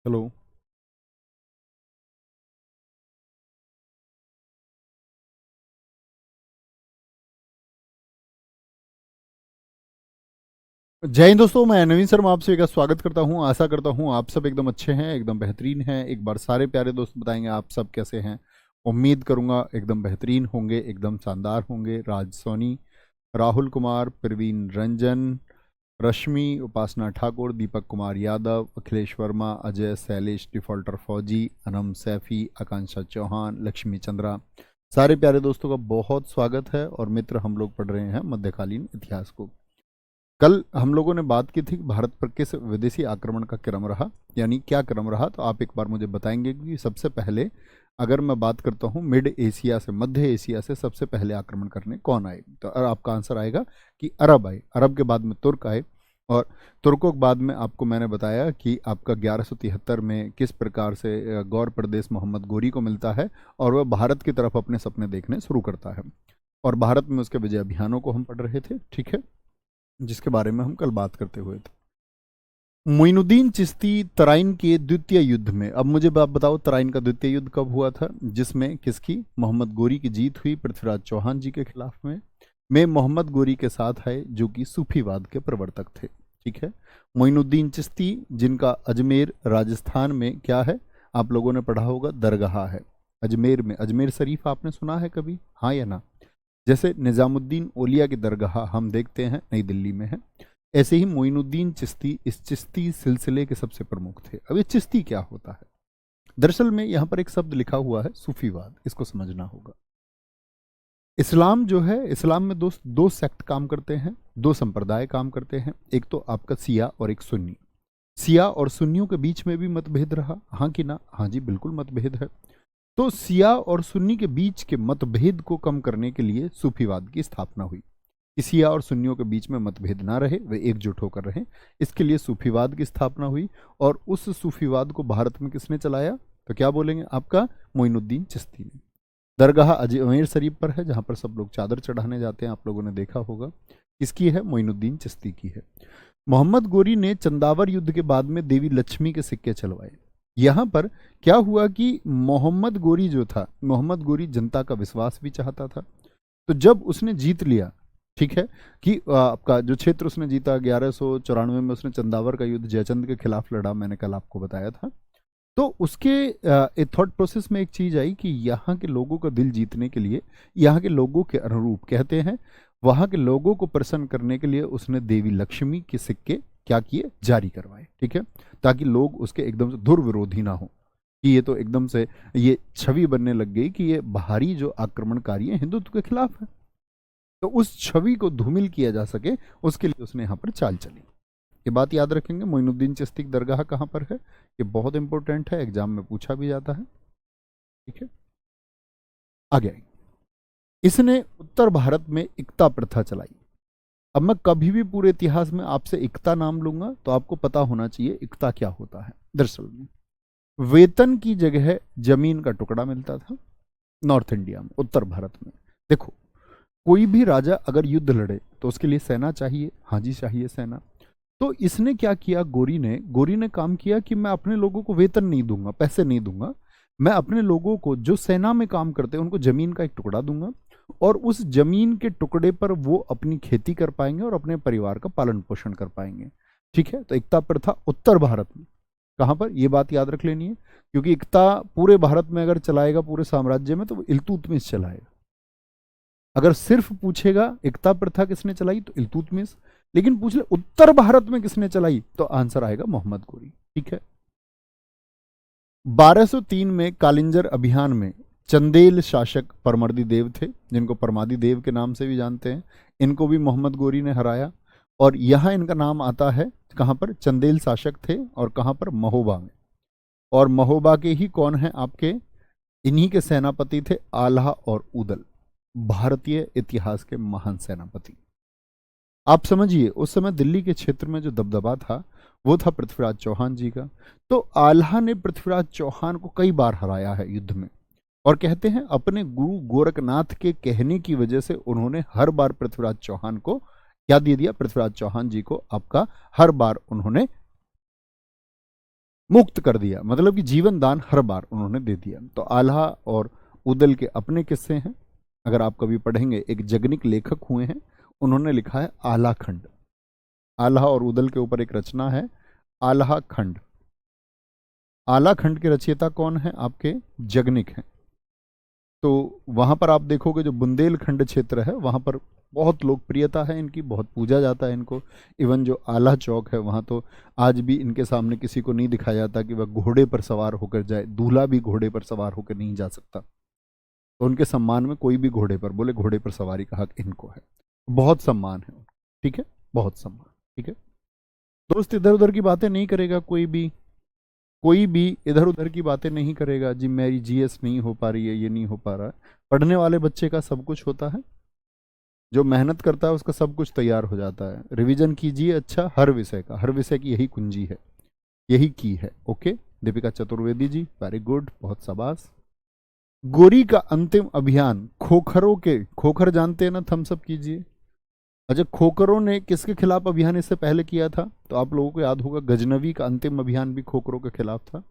Hello. जय हिंद दोस्तों, मैं नवीन शर्मा आपसे का स्वागत करता हूं। आशा करता हूं आप सब एकदम अच्छे हैं, एकदम बेहतरीन हैं। एक बार सारे प्यारे दोस्त बताएंगे आप सब कैसे हैं। उम्मीद करूंगा एकदम बेहतरीन होंगे, एकदम शानदार होंगे। राज सोनी, राहुल कुमार, प्रवीण रंजन, रश्मि, उपासना ठाकुर, दीपक कुमार यादव, अखिलेश वर्मा, अजय, शैलेश, डिफॉल्टर फौजी, अनम सैफी, आकांक्षा चौहान, लक्ष्मी चंद्रा, सारे प्यारे दोस्तों का बहुत स्वागत है। और मित्र, हम लोग पढ़ रहे हैं मध्यकालीन इतिहास को। कल हम लोगों ने बात की थी कि भारत पर किस विदेशी आक्रमण का क्रम रहा, यानी क्या क्रम रहा। तो आप एक बार मुझे बताएंगे कि सबसे पहले, अगर मैं बात करता हूँ मिड एशिया से, मध्य एशिया से सबसे पहले आक्रमण करने कौन आए, तो आपका आंसर आएगा कि अरब आए। अरब के बाद में तुर्क आए, और तुर्कों के बाद में आपको मैंने बताया कि आपका 1173 में किस प्रकार से गौर प्रदेश मोहम्मद गोरी को मिलता है और वह भारत की तरफ अपने सपने देखने शुरू करता है। और भारत में उसके विजय अभियानों को हम पढ़ रहे थे, ठीक है, जिसके बारे में हम कल बात करते हुए थे। मोइनुद्दीन चिश्ती तराइन के द्वितीय युद्ध में, अब मुझे आप बताओ तराइन का द्वितीय युद्ध कब हुआ था, जिसमें किसकी, मोहम्मद गोरी की जीत हुई पृथ्वीराज चौहान जी के खिलाफ में मोहम्मद गोरी के साथ है जो कि सूफीवाद के प्रवर्तक थे। ठीक है, मोइनुद्दीन चिश्ती, जिनका अजमेर राजस्थान में क्या है, आप लोगों ने पढ़ा होगा, दरगाह है अजमेर में। अजमेर शरीफ आपने सुना है कभी, हाँ या ना? जैसे निजामुद्दीन औलिया की दरगाह हम देखते हैं नई दिल्ली में है, ऐसे ही मोइनुद्दीन चिश्ती इस चिश्ती सिलसिले के सबसे प्रमुख थे। अब ये चिश्ती क्या होता है? दरअसल में यहाँ पर एक शब्द लिखा हुआ है सूफीवाद, इसको समझना होगा। इस्लाम जो है, इस्लाम में दोस्त दो सेक्ट काम करते हैं, दो संप्रदाय काम करते हैं। एक तो आपका सिया और एक सुन्नी। सिया और सुन्नियों के बीच में भी मतभेद रहा, हाँ कि ना? हाँ जी, बिल्कुल मतभेद है। तो सिया और सुन्नी के बीच के मतभेद को कम करने के लिए सूफीवाद की स्थापना हुई कि सिया और सुन्नियों के बीच में मतभेद ना रहे, वे एकजुट होकर रहें। इसके लिए सूफीवाद की स्थापना हुई। और उस सूफीवाद को भारत में किसने चलाया, तो क्या बोलेंगे आपका, मोइनुद्दीन चिश्ती ने। दरगाह अजमेर शरीफ पर है, जहां पर सब लोग चादर चढ़ाने जाते हैं, आप लोगों ने देखा होगा। किसकी है? मोइनुद्दीन चिश्ती की है। मोहम्मद गोरी ने चंदावर युद्ध के बाद में देवी लक्ष्मी के सिक्के चलवाए। यहां पर क्या हुआ कि मोहम्मद गोरी जो था, मोहम्मद गोरी जनता का विश्वास भी चाहता था। तो जब उसने जीत लिया, ठीक है, कि आपका जो क्षेत्र उसने जीता, 1194 में उसने चंदावर का युद्ध जयचंद के खिलाफ लड़ा, मैंने कल आपको बताया था। तो उसके एक थॉट प्रोसेस में एक चीज आई कि यहाँ के लोगों का दिल जीतने के लिए, यहाँ के लोगों के अनुरूप कहते हैं, वहां के लोगों को प्रसन्न करने के लिए उसने देवी लक्ष्मी के सिक्के क्या किए, जारी करवाए। ठीक है, ताकि लोग उसके एकदम से दुर्विरोधी ना हो, कि ये तो एकदम से ये छवि बनने लग गई कि ये बाहरी जो आक्रमणकारी है हिंदुत्व के खिलाफ है। तो उस छवि को धूमिल किया जा सके, उसके लिए उसने यहाँ पर चाल चली। ये बात याद रखेंगे। मोइनुद्दीन चिश्ती की दरगाह कहाँ पर है, ये बहुत इंपॉर्टेंट है, एग्जाम में पूछा भी जाता है। ठीक है, आगे आइए। इसने उत्तर भारत में इक्ता प्रथा चलाई। अब मैं कभी भी पूरे इतिहास में आपसे इक्ता नाम लूंगा तो आपको पता होना चाहिए इक्ता क्या होता है। दरअसल में वेतन की जगह जमीन का टुकड़ा मिलता था नॉर्थ इंडिया में, उत्तर भारत में। देखो, कोई भी राजा अगर युद्ध लड़े तो उसके लिए सेना चाहिए, हाँ जी चाहिए सेना। तो इसने क्या किया, गोरी ने काम किया कि मैं अपने लोगों को वेतन नहीं दूंगा, पैसे नहीं दूंगा, मैं अपने लोगों को जो सेना में काम करते हैं उनको जमीन का एक टुकड़ा दूंगा, और उस जमीन के टुकड़े पर वो अपनी खेती कर पाएंगे और अपने परिवार का पालन पोषण कर पाएंगे। ठीक है, तो इक्ता प्रथा उत्तर भारत में, कहां पर, ये बात याद रख लेनी है, क्योंकि इक्ता पूरे भारत में अगर चलाएगा, पूरे साम्राज्य में, तो वो इल्तुतमिश चलाएगा। अगर सिर्फ पूछेगा इक्ता प्रथा किसने चलाई तो इल्तुतमिश, लेकिन पूछ ले उत्तर भारत में किसने चलाई तो आंसर आएगा मोहम्मद गोरी। ठीक है, 1203 में कालिंजर अभियान में चंदेल शासक परमर्दी देव थे, जिनको परमादी देव के नाम से भी जानते हैं, इनको भी मोहम्मद गोरी ने हराया। और यहां इनका नाम आता है कहां पर, चंदेल शासक थे, और कहां पर, महोबा में। और महोबा के ही कौन है आपके, इन्हीं के सेनापति थे आल्हा और उदल, भारतीय इतिहास के महान सेनापति। आप समझिए, उस समय दिल्ली के क्षेत्र में जो दबदबा था वो था पृथ्वीराज चौहान जी का। तो आल्हा ने पृथ्वीराज चौहान को कई बार हराया है युद्ध में, और कहते हैं अपने गुरु गोरखनाथ के कहने की वजह से उन्होंने हर बार पृथ्वीराज चौहान को क्या दे दिया, पृथ्वीराज चौहान जी को आपका हर बार उन्होंने मुक्त कर दिया, मतलब कि जीवन दान हर बार उन्होंने दे दिया। तो आल्हा और उदल के अपने किस्से हैं, अगर आप कभी पढ़ेंगे, एक जगनिक लेखक हुए हैं, उन्होंने लिखा है आल्हा खंड। आल्हा और उदल के ऊपर एक रचना है आल्हा खंड। आल्हा खंड के रचयिता कौन है? आपके जगनिक हैं। तो वहां पर आप देखोगे जो बुंदेलखंड क्षेत्र है वहां पर बहुत लोकप्रियता है इनकी, बहुत पूजा जाता है इनको। इवन जो आल्हा चौक है वहां तो आज भी इनके सामने किसी को नहीं दिखाया जाता कि वह घोड़े पर सवार होकर जाए, दूल्हा भी घोड़े पर सवार होकर नहीं जा सकता। तो उनके सम्मान में कोई भी घोड़े पर बोले, घोड़े पर सवारी का हक इनको है। बहुत सम्मान है, ठीक है, बहुत सम्मान, ठीक है। दोस्त इधर उधर की बातें नहीं करेगा कोई भी, कोई भी इधर उधर की बातें नहीं करेगा जी मेरी जीएस नहीं हो पा रही है, ये नहीं हो पा रहा है। पढ़ने वाले बच्चे का सब कुछ होता है, जो मेहनत करता है उसका सब कुछ तैयार हो जाता है। रिवीजन कीजिए अच्छा हर विषय का, हर विषय की यही कुंजी है, यही की है। Okay, Deepika Chaturvedi ji, very good, बहुत शाबाश। गोरी का अंतिम अभियान खोखरों के, खोखर जानते हैं ना, थम्स अप कीजिए। अच्छा, खोखरों ने किसके खिलाफ अभियान इससे पहले किया था? तो आप लोगों को याद होगा गजनवी का अंतिम अभियान भी खोखरों के खिलाफ था।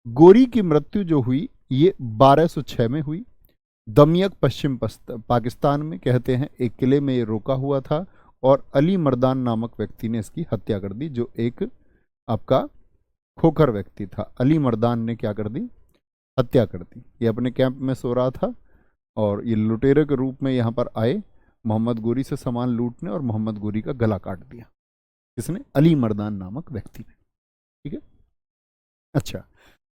गोरी की मृत्यु जो हुई ये 1206 में हुई। दमियक पश्चिम पाकिस्तान में, कहते हैं एक किले में ये रोका हुआ था और अली मर्दान नामक व्यक्ति ने इसकी हत्या कर दी, जो एक आपका खोखर व्यक्ति था। अली मर्दान ने क्या कर दी? हत्या कर दी। ये अपने कैंप में सो रहा था और ये लुटेरे के रूप में यहाँ पर आए मोहम्मद गोरी से सामान लूटने, और मोहम्मद गोरी का गला काट दिया। किसने? अली मर्दान नामक व्यक्ति ने, ठीक है। अच्छा,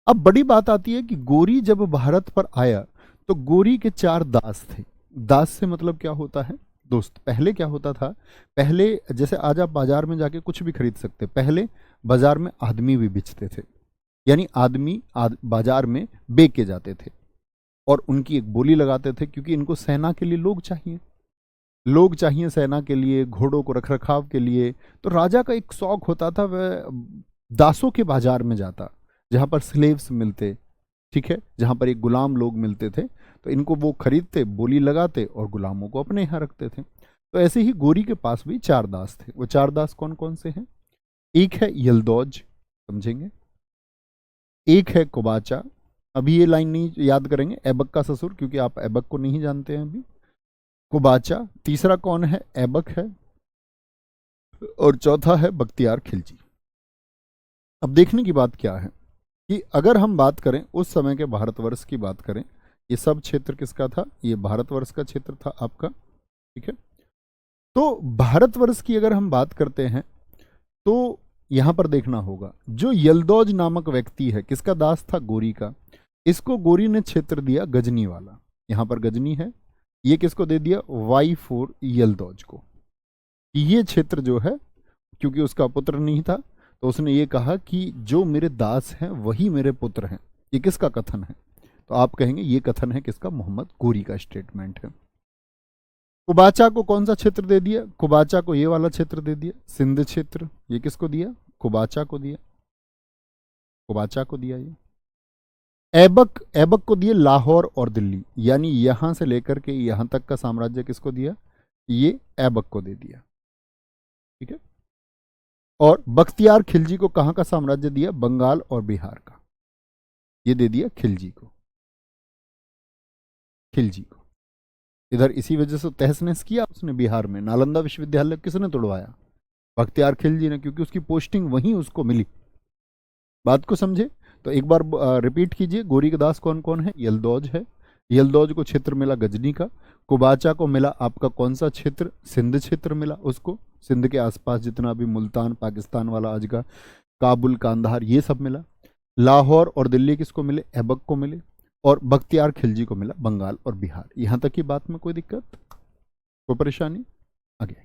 अब बड़ी बात आती है कि गोरी जब भारत पर आया तो गोरी के 4 दास थे। दास से मतलब क्या होता है दोस्त? पहले क्या होता था, पहले जैसे आज आप बाजार में जाके कुछ भी खरीद सकते, पहले बाजार में आदमी भी बेचते थे, यानी आदमी बाजार में बेच के जाते थे और उनकी एक बोली लगाते थे, क्योंकि इनको सेना के लिए लोग चाहिए, लोग चाहिए सेना के लिए, घोड़ों को रख रखाव के लिए। तो राजा का एक शौक होता था, वह दासों के बाजार में जाता, जहां पर स्लेव्स मिलते, ठीक है, जहां पर एक गुलाम लोग मिलते थे, तो इनको वो खरीदते, बोली लगाते और गुलामों को अपने यहाँ रखते थे। तो ऐसे ही गोरी के पास भी 4 दास थे। वो 4 दास कौन कौन से हैं? एक है यलदौज, समझेंगे, एक है कुबाचा, अभी ये लाइन नहीं याद करेंगे, ऐबक का ससुर, क्योंकि आप ऐबक को नहीं जानते हैं अभी। कुबाचा, तीसरा कौन है? ऐबक है, और चौथा है बख्तियार खिलजी। अब देखने की बात क्या है कि अगर हम बात करें उस समय के भारतवर्ष की बात करें, ये सब क्षेत्र किसका था? ये भारतवर्ष का क्षेत्र था आपका, ठीक है। तो भारतवर्ष की अगर हम बात करते हैं तो यहां पर देखना होगा, जो यलदौज नामक व्यक्ति है, किसका दास था? गोरी का। इसको गोरी ने क्षेत्र दिया गजनी वाला, यहां पर गजनी है, ये किसको दे दिया? Y4 यलदौज को। ये क्षेत्र जो है, क्योंकि उसका पुत्र नहीं था, तो उसने ये कहा कि जो मेरे दास हैं वही मेरे पुत्र हैं। ये किसका कथन है? तो आप कहेंगे ये कथन है किसका? मोहम्मद गोरी का स्टेटमेंट है। कुबाचा को कौन सा क्षेत्र दे दिया? कुबाचा को ये वाला क्षेत्र दे दिया, सिंध क्षेत्र। ये किसको दिया? कुबाचा को दिया, कुबाचा को दिया। ये ऐबक, ऐबक को दिए लाहौर और दिल्ली, यानी यहां से लेकर के यहां तक का साम्राज्य किसको दिया? ये ऐबक को दे दिया, ठीक है। और बख्तियार खिलजी को कहां का साम्राज्य दिया? बंगाल और बिहार का, ये दे दिया खिलजी को, खिलजी को। इधर इसी वजह से तहस नहस किया उसने बिहार में। नालंदा विश्वविद्यालय किसने तोड़वाया? बख्तियार खिलजी ने, क्योंकि उसकी पोस्टिंग वहीं उसको मिली। बात को समझे? तो एक बार रिपीट कीजिए, गोरी के दास कौन कौन है? यलदौज है, यलदौज को क्षेत्र मिला गजनी का। कुबाचा को मिला आपका कौन सा क्षेत्र? सिंध क्षेत्र मिला उसको, सिंध के आसपास जितना भी मुल्तान पाकिस्तान वाला आज का, काबुल, कांधार, ये सब मिला। लाहौर और दिल्ली किसको मिले? ऐबक को मिले। और बख्तियार खिलजी को मिला बंगाल और बिहार। यहां तक की बात में कोई दिक्कत, कोई परेशानी? आगे,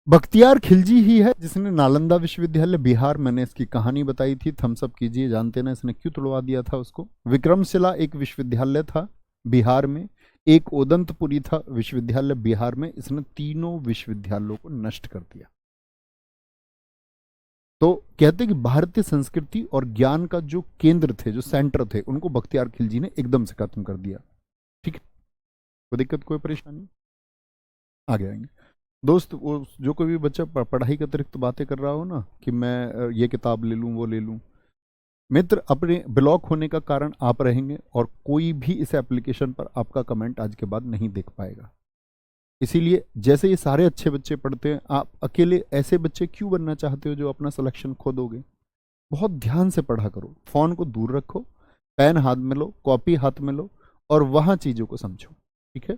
बख्तियार खिलजी ही है जिसने नालंदा विश्वविद्यालय बिहार, मैंने इसकी कहानी बताई थी, थम्स अप कीजिए, जानते ना इसने क्यों तोड़वा दिया था उसको। विक्रमशिला एक विश्वविद्यालय था बिहार में, एक ओदंतपुरी था विश्वविद्यालय बिहार में, इसने तीनों विश्वविद्यालयों को नष्ट कर दिया। तो कहते कि भारतीय संस्कृति और ज्ञान का जो केंद्र थे, जो सेंटर थे, उनको बख्तियार खिलजी ने एकदम से खत्म कर दिया, ठीक है। कोई दिक्कत, कोई परेशानी? आगे आएंगे। दोस्त वो जो कोई भी बच्चा पढ़ाई के अतिरिक्त बातें कर रहा हो ना कि मैं ये किताब ले लूँ वो ले लूँ, मित्र अपने ब्लॉक होने का कारण आप रहेंगे और कोई भी इस एप्लीकेशन पर आपका कमेंट आज के बाद नहीं देख पाएगा। इसीलिए जैसे ये सारे अच्छे बच्चे पढ़ते हैं, आप अकेले ऐसे बच्चे क्यों बनना चाहते हो जो अपना सिलेक्शन खो दोगे? बहुत ध्यान से पढ़ा करो, फोन को दूर रखो, पेन हाथ में लो, कॉपी हाथ में लो और वहां चीजों को समझो। ठीक है?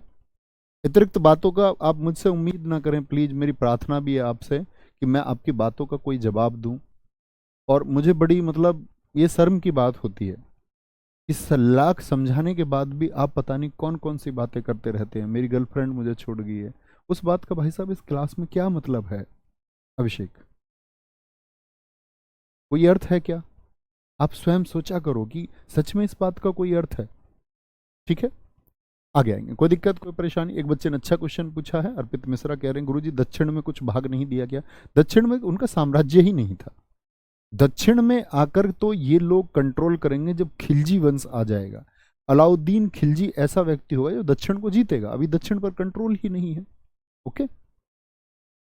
अतिरिक्त बातों का आप मुझसे उम्मीद ना करें प्लीज, मेरी प्रार्थना भी है आपसे कि मैं आपकी बातों का कोई जवाब दूं। और मुझे बड़ी मतलब ये शर्म की बात होती है, इस लाख समझाने के बाद भी आप पता नहीं कौन कौन सी बातें करते रहते हैं। मेरी गर्लफ्रेंड मुझे छोड़ गई है, उस बात का भाई साहब इस क्लास में क्या मतलब है? अभिषेक, कोई अर्थ है क्या? आप स्वयं सोचा करो कि सच में इस बात का कोई अर्थ है। ठीक है, आगे आएंगे, कोई दिक्कत कोई परेशानी? एक बच्चे ने अच्छा क्वेश्चन पूछा है, अर्पित मिश्रा कह रहे हैं गुरुजी दक्षिण में कुछ भाग नहीं दिया गया। दक्षिण में उनका साम्राज्य ही नहीं था। दक्षिण में आकर तो ये लोग कंट्रोल करेंगे जब खिलजी वंश आ जाएगा। अलाउद्दीन खिलजी ऐसा व्यक्ति होगा जो दक्षिण को जीतेगा, अभी दक्षिण पर कंट्रोल ही नहीं है। ओके,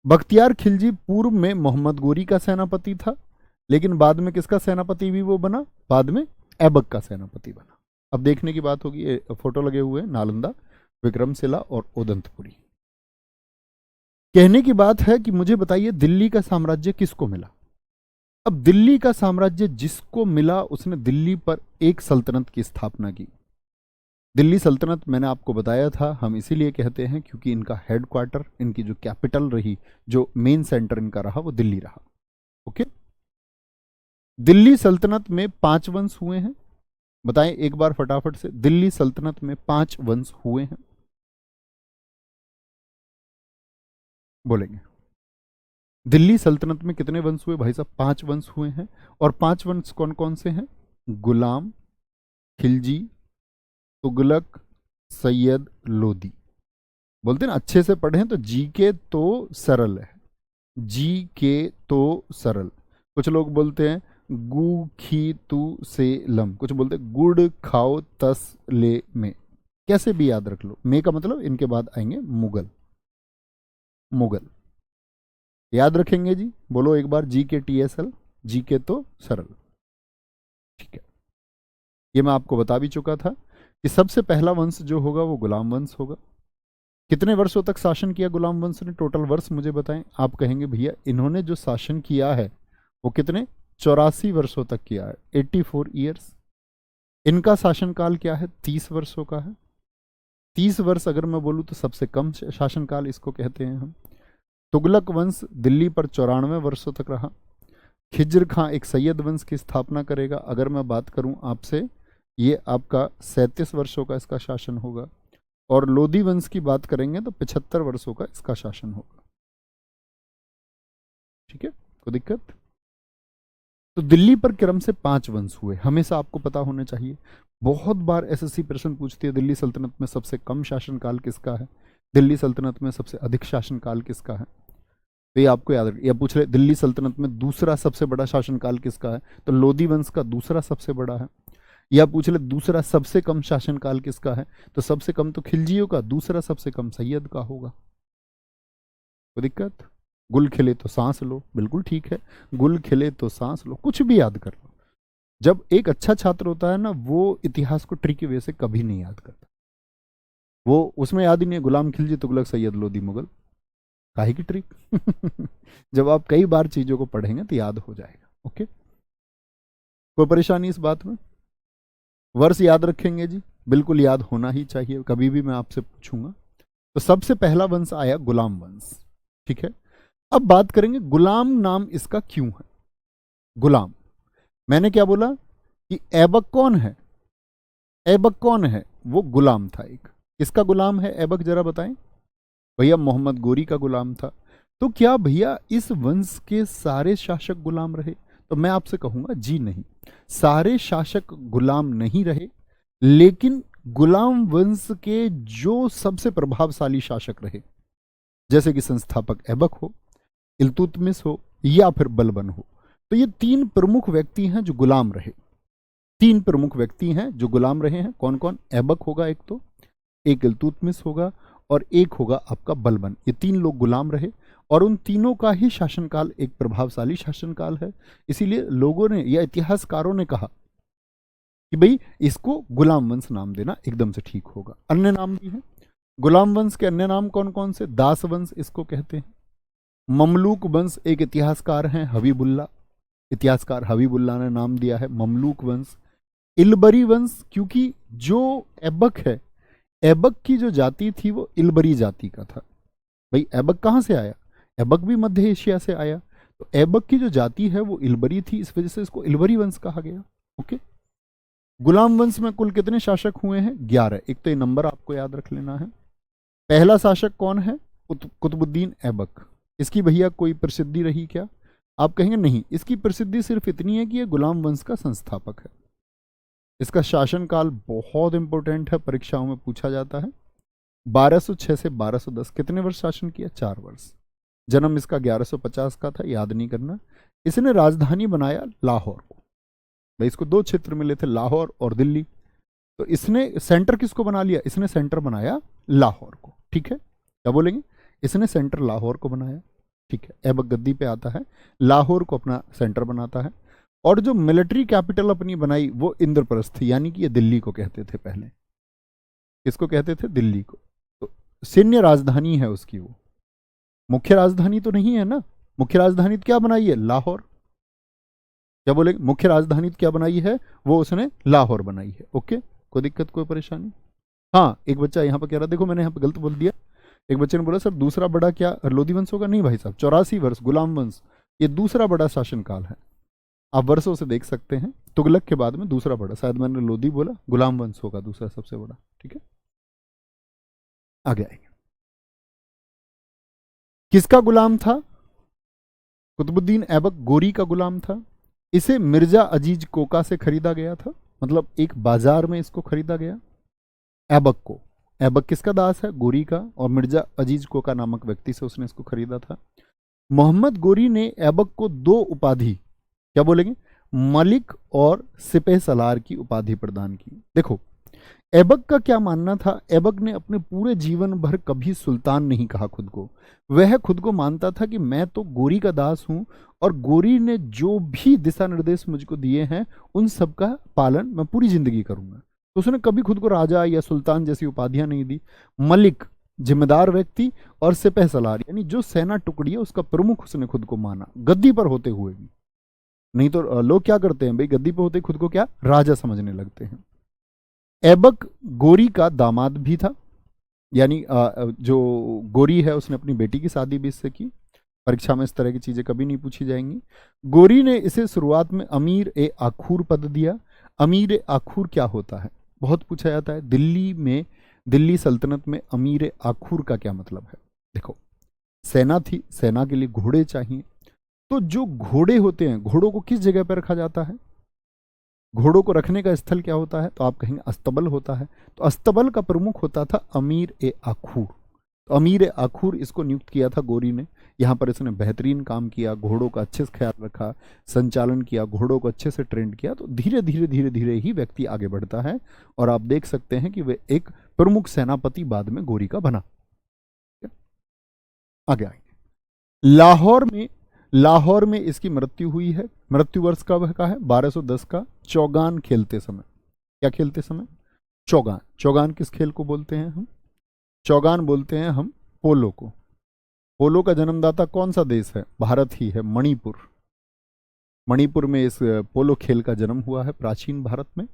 बख्तियार खिलजी पूर्व में मोहम्मद गोरी का सेनापति था, लेकिन बाद में किसका सेनापति भी वो बना? बाद में ऐबक का सेनापति बना। अब देखने की बात होगी, ये फोटो लगे हुए हैं, नालंदा, विक्रमशिला और ओदंतपुरी। कहने की बात है कि मुझे बताइए दिल्ली का साम्राज्य किसको मिला? अब दिल्ली का साम्राज्य जिसको मिला उसने दिल्ली पर एक सल्तनत की स्थापना की। दिल्ली सल्तनत मैंने आपको बताया था, हम इसीलिए कहते हैं क्योंकि इनका हेडक्वार्टर, इनकी जो कैपिटल रही, जो मेन सेंटर इनका रहा, वो दिल्ली रहा। ओके, दिल्ली सल्तनत में 5 वंश हुए हैं। बताएं एक बार फटाफट से, दिल्ली सल्तनत में 5 वंश हुए हैं, बोलेंगे। दिल्ली सल्तनत में कितने वंश हुए भाई साहब? 5 वंश हुए हैं। और 5 वंश कौन कौन से हैं? गुलाम, खिलजी, तुगलक, सैयद, लोदी। बोलते हैं ना अच्छे से पढ़ें तो जी के तो सरल है, जी के तो सरल। कुछ लोग बोलते हैं गु खी तू से लम, कुछ बोलते हैं गुड़ खाओ तस ले में। कैसे भी याद रख लो, मे का मतलब इनके बाद आएंगे मुगल। मुगल याद रखेंगे जी, बोलो एक बार, जी के टी एस एल, जी के तो सरल। ठीक है, ये मैं आपको बता भी चुका था कि सबसे पहला वंश जो होगा वो गुलाम वंश होगा। कितने वर्षों तक शासन किया गुलाम वंश ने? टोटल वर्ष मुझे बताएं। आप कहेंगे भैया इन्होंने जो शासन किया है वो कितने? 84 वर्षों तक किया है, 84 ईयर्स। इनका शासनकाल क्या है? 30 वर्षों का है। 30 वर्ष अगर मैं बोलूं तो सबसे कम शासनकाल इसको कहते हैं हम। तुगलक वंश दिल्ली पर 94 वर्षों तक रहा। खिज्र खां एक सैयद वंश की स्थापना करेगा, अगर मैं बात करूं आपसे, ये आपका 37 वर्षों का इसका शासन होगा। और लोधी वंश की बात करेंगे तो 75 वर्षों का इसका शासन होगा। ठीक है, कोई दिक्कत? तो दिल्ली पर क्रम से 5 वंश हुए, हमेशा आपको पता होना चाहिए। बहुत बार एसएससी प्रश्न पूछती है दिल्ली सल्तनत में सबसे कम शासनकाल किसका है, दिल्ली सल्तनत में सबसे अधिक शासनकाल किसका है। तो ये आपको याद रखिए। या पूछ रहे दिल्ली सल्तनत में दूसरा सबसे बड़ा शासनकाल किसका है, तो लोधी वंश का दूसरा सबसे बड़ा है। या पूछ ले दूसरा सबसे कम शासनकाल किसका है, तो सबसे कम तो खिलजियों का, दूसरा सबसे कम सैयद का होगा। कोई दिक्कत? गुल खिले तो सांस लो, बिल्कुल ठीक है, गुल खिले तो सांस लो, कुछ भी याद कर लो। जब एक अच्छा छात्र होता है ना, वो इतिहास को ट्रिकी वे से कभी नहीं याद करता। वो उसमें याद ही नहीं है गुलाम खिलजी तुगलक सैयद लोधी मुगल, काहे की ट्रिक। जब आप कई बार चीजों को पढ़ेंगे तो याद हो जाएगा। ओके, कोई परेशानी इस बात में? वर्ष याद रखेंगे जी, बिल्कुल याद होना ही चाहिए, कभी भी मैं आपसे पूछूंगा। तो सबसे पहला वंश आया गुलाम वंश। ठीक है, अब बात करेंगे गुलाम नाम इसका क्यों है। गुलाम, मैंने क्या बोला कि ऐबक कौन है? ऐबक कौन है? वो गुलाम था एक। किसका गुलाम है ऐबक, जरा बताएं भैया? मोहम्मद गोरी का गुलाम था। तो क्या भैया इस वंश के सारे शासक गुलाम रहे? तो मैं आपसे कहूंगा जी नहीं, सारे शासक गुलाम नहीं रहे, लेकिन गुलाम वंश के जो सबसे प्रभावशाली शासक रहे, जैसे कि संस्थापक ऐबक हो, इल्तुतमिश हो या फिर बलबन हो, तो ये 3 प्रमुख व्यक्ति हैं जो गुलाम रहे। 3 प्रमुख व्यक्ति हैं जो गुलाम रहे हैं। कौन कौन? ऐबक होगा एक, तो एक इल्तुतमिश होगा और एक होगा आपका बलबन। ये 3 लोग गुलाम रहे और उन तीनों का ही शासनकाल एक प्रभावशाली शासनकाल है। इसीलिए लोगों ने या इतिहासकारों ने कहा कि भाई इसको गुलाम वंश नाम देना एकदम से ठीक होगा। अन्य नाम भी हैं गुलाम वंश के। अन्य नाम कौन कौन से? दास वंश इसको कहते हैं। ममलूक वंश एक इतिहासकार हैं हबीबुल्ला, इतिहासकार हबीबुल्ला ने नाम दिया है ममलूक वंश। इलबरी वंश, क्योंकि जो ऐबक है, ऐबक की जो जाति थी वो इलबरी जाति का था। भाई ऐबक कहाँ से आया? ऐबक भी मध्य एशिया से आया, तो ऐबक की जो जाति है वो इलबरी थी, इस वजह से इसको इलबरी वंश कहा गया। ओके। गुलाम वंश में कुल कितने शासक हुए हैं? 11। एक तो ये नंबर आपको याद रख लेना है। पहला शासक कौन है? कुतुबुद्दीन ऐबक। इसकी भैया कोई प्रसिद्धि रही क्या? आप कहेंगे नहीं, इसकी प्रसिद्धि सिर्फ इतनी है कि ये गुलाम वंश का संस्थापक है। इसका शासनकाल बहुत इंपॉर्टेंट है, परीक्षाओं में पूछा जाता है। 1206 से 1210 कितने वर्ष शासन किया? 4 वर्ष। जन्म इसका 1150 का था, याद नहीं करना। इसने राजधानी बनाया लाहौर को। भाई इसको 2 क्षेत्र मिले थे, लाहौर और दिल्ली, तो इसने सेंटर किसको बना लिया? इसने सेंटर बनाया लाहौर को। ठीक है, क्या बोलेंगे? इसने सेंटर लाहौर को बनाया। ठीक है, ऐबक गद्दी पे आता है, लाहौर को अपना सेंटर बनाता है, और जो मिलिट्री कैपिटल अपनी बनाई वो इंद्रप्रस्थ, यानी कि ये दिल्ली को कहते थे पहले। किसको कहते थे? दिल्ली को। तो सैन्य राजधानी है उसकी वो, मुख्य राजधानी तो नहीं है ना। मुख्य राजधानी क्या बनाई है? लाहौर। क्या बोलेंगे? मुख्य राजधानी क्या बनाई है? वो उसने लाहौर बनाई है। ओके, कोई दिक्कत, कोई परेशानी? हाँ, एक बच्चा यहाँ पर कह रहा, देखो मैंने यहाँ पे गलत बोल दिया। एक बच्चे ने बोला सर दूसरा बड़ा क्या लोधी वंश होगा? नहीं भाई साहब, 84 वर्ष गुलाम वंश, ये दूसरा बड़ा शासनकाल है। आप वर्षों से देख सकते हैं, तुगलक के बाद में दूसरा बड़ा, शायद मैंने लोधी बोला, गुलाम वंश होगा दूसरा सबसे बड़ा। ठीक है, आगे आएंगे। किसका गुलाम था? कुतुबुद्दीन ऐबक गोरी का गुलाम था। इसे मिर्जा अजीज कोका से खरीदा गया था, मतलब एक बाजार में इसको खरीदा गया ऐबक को। ऐबक किसका दास है? गोरी का, और मिर्जा अजीज कोका नामक व्यक्ति से उसने इसको खरीदा था। मोहम्मद गोरी ने ऐबक को 2 उपाधि, क्या बोलेंगे, मलिक और सिपह सलार की उपाधि प्रदान की। देखो ऐबक का क्या मानना था? ऐबक ने अपने पूरे जीवन भर कभी सुल्तान नहीं कहा खुद को। वह खुद को मानता था कि मैं तो गोरी का दास हूं, और गोरी ने जो भी दिशा निर्देश मुझको दिए हैं उन सब का पालन मैं पूरी जिंदगी करूंगा। तो उसने कभी खुद को राजा या सुल्तान जैसी उपाधियां नहीं दी। मलिक जिम्मेदार व्यक्ति, और सिपह सलार यानी जो सेना टुकड़ी है उसका प्रमुख उसने खुद को माना, गद्दी पर होते हुए भी। नहीं तो लोग क्या करते हैं भाई, गद्दी पर होते खुद को क्या राजा समझने लगते हैं। ऐबक गोरी का दामाद भी था, यानी जो गोरी है उसने अपनी बेटी की शादी भी इससे की। परीक्षा में इस तरह की चीजें कभी नहीं पूछी जाएंगी। गोरी ने इसे शुरुआत में अमीर ए आखूर पद दिया। अमीर ए आखूर क्या होता है? बहुत पूछा जाता है। दिल्ली सल्तनत में अमीर ए आखूर का क्या मतलब है? देखो सेना थी, सेना के लिए घोड़े चाहिए, तो जो घोड़े होते हैं, घोड़ों को किस जगह पर रखा जाता है? घोड़ों को रखने का स्थल क्या होता है? तो आप कहेंगे अस्तबल होता है। तो अस्तबल का प्रमुख होता था अमीर ए आखूर। तो अमीर ए आखूर इसको नियुक्त किया था गोरी ने। यहाँ पर इसने बेहतरीन काम किया, घोड़ों का अच्छे से ख्याल रखा, संचालन किया, घोड़ों को अच्छे से ट्रेंड किया। तो धीरे धीरे धीरे धीरे ही व्यक्ति आगे बढ़ता है, और आप देख सकते हैं कि वे एक प्रमुख सेनापति बाद में गोरी का बना। आगे आएंगे। लाहौर में इसकी मृत्यु हुई है। मृत्यु वर्ष कब का है? 1210 का, चौगान खेलते समय। क्या खेलते समय? चौगान। चौगान किस खेल को बोलते हैं हम? चौगान बोलते हैं हम पोलो को। पोलो का जन्मदाता कौन सा देश है? भारत ही है, मणिपुर। मणिपुर में इस पोलो खेल का जन्म हुआ है प्राचीन भारत में।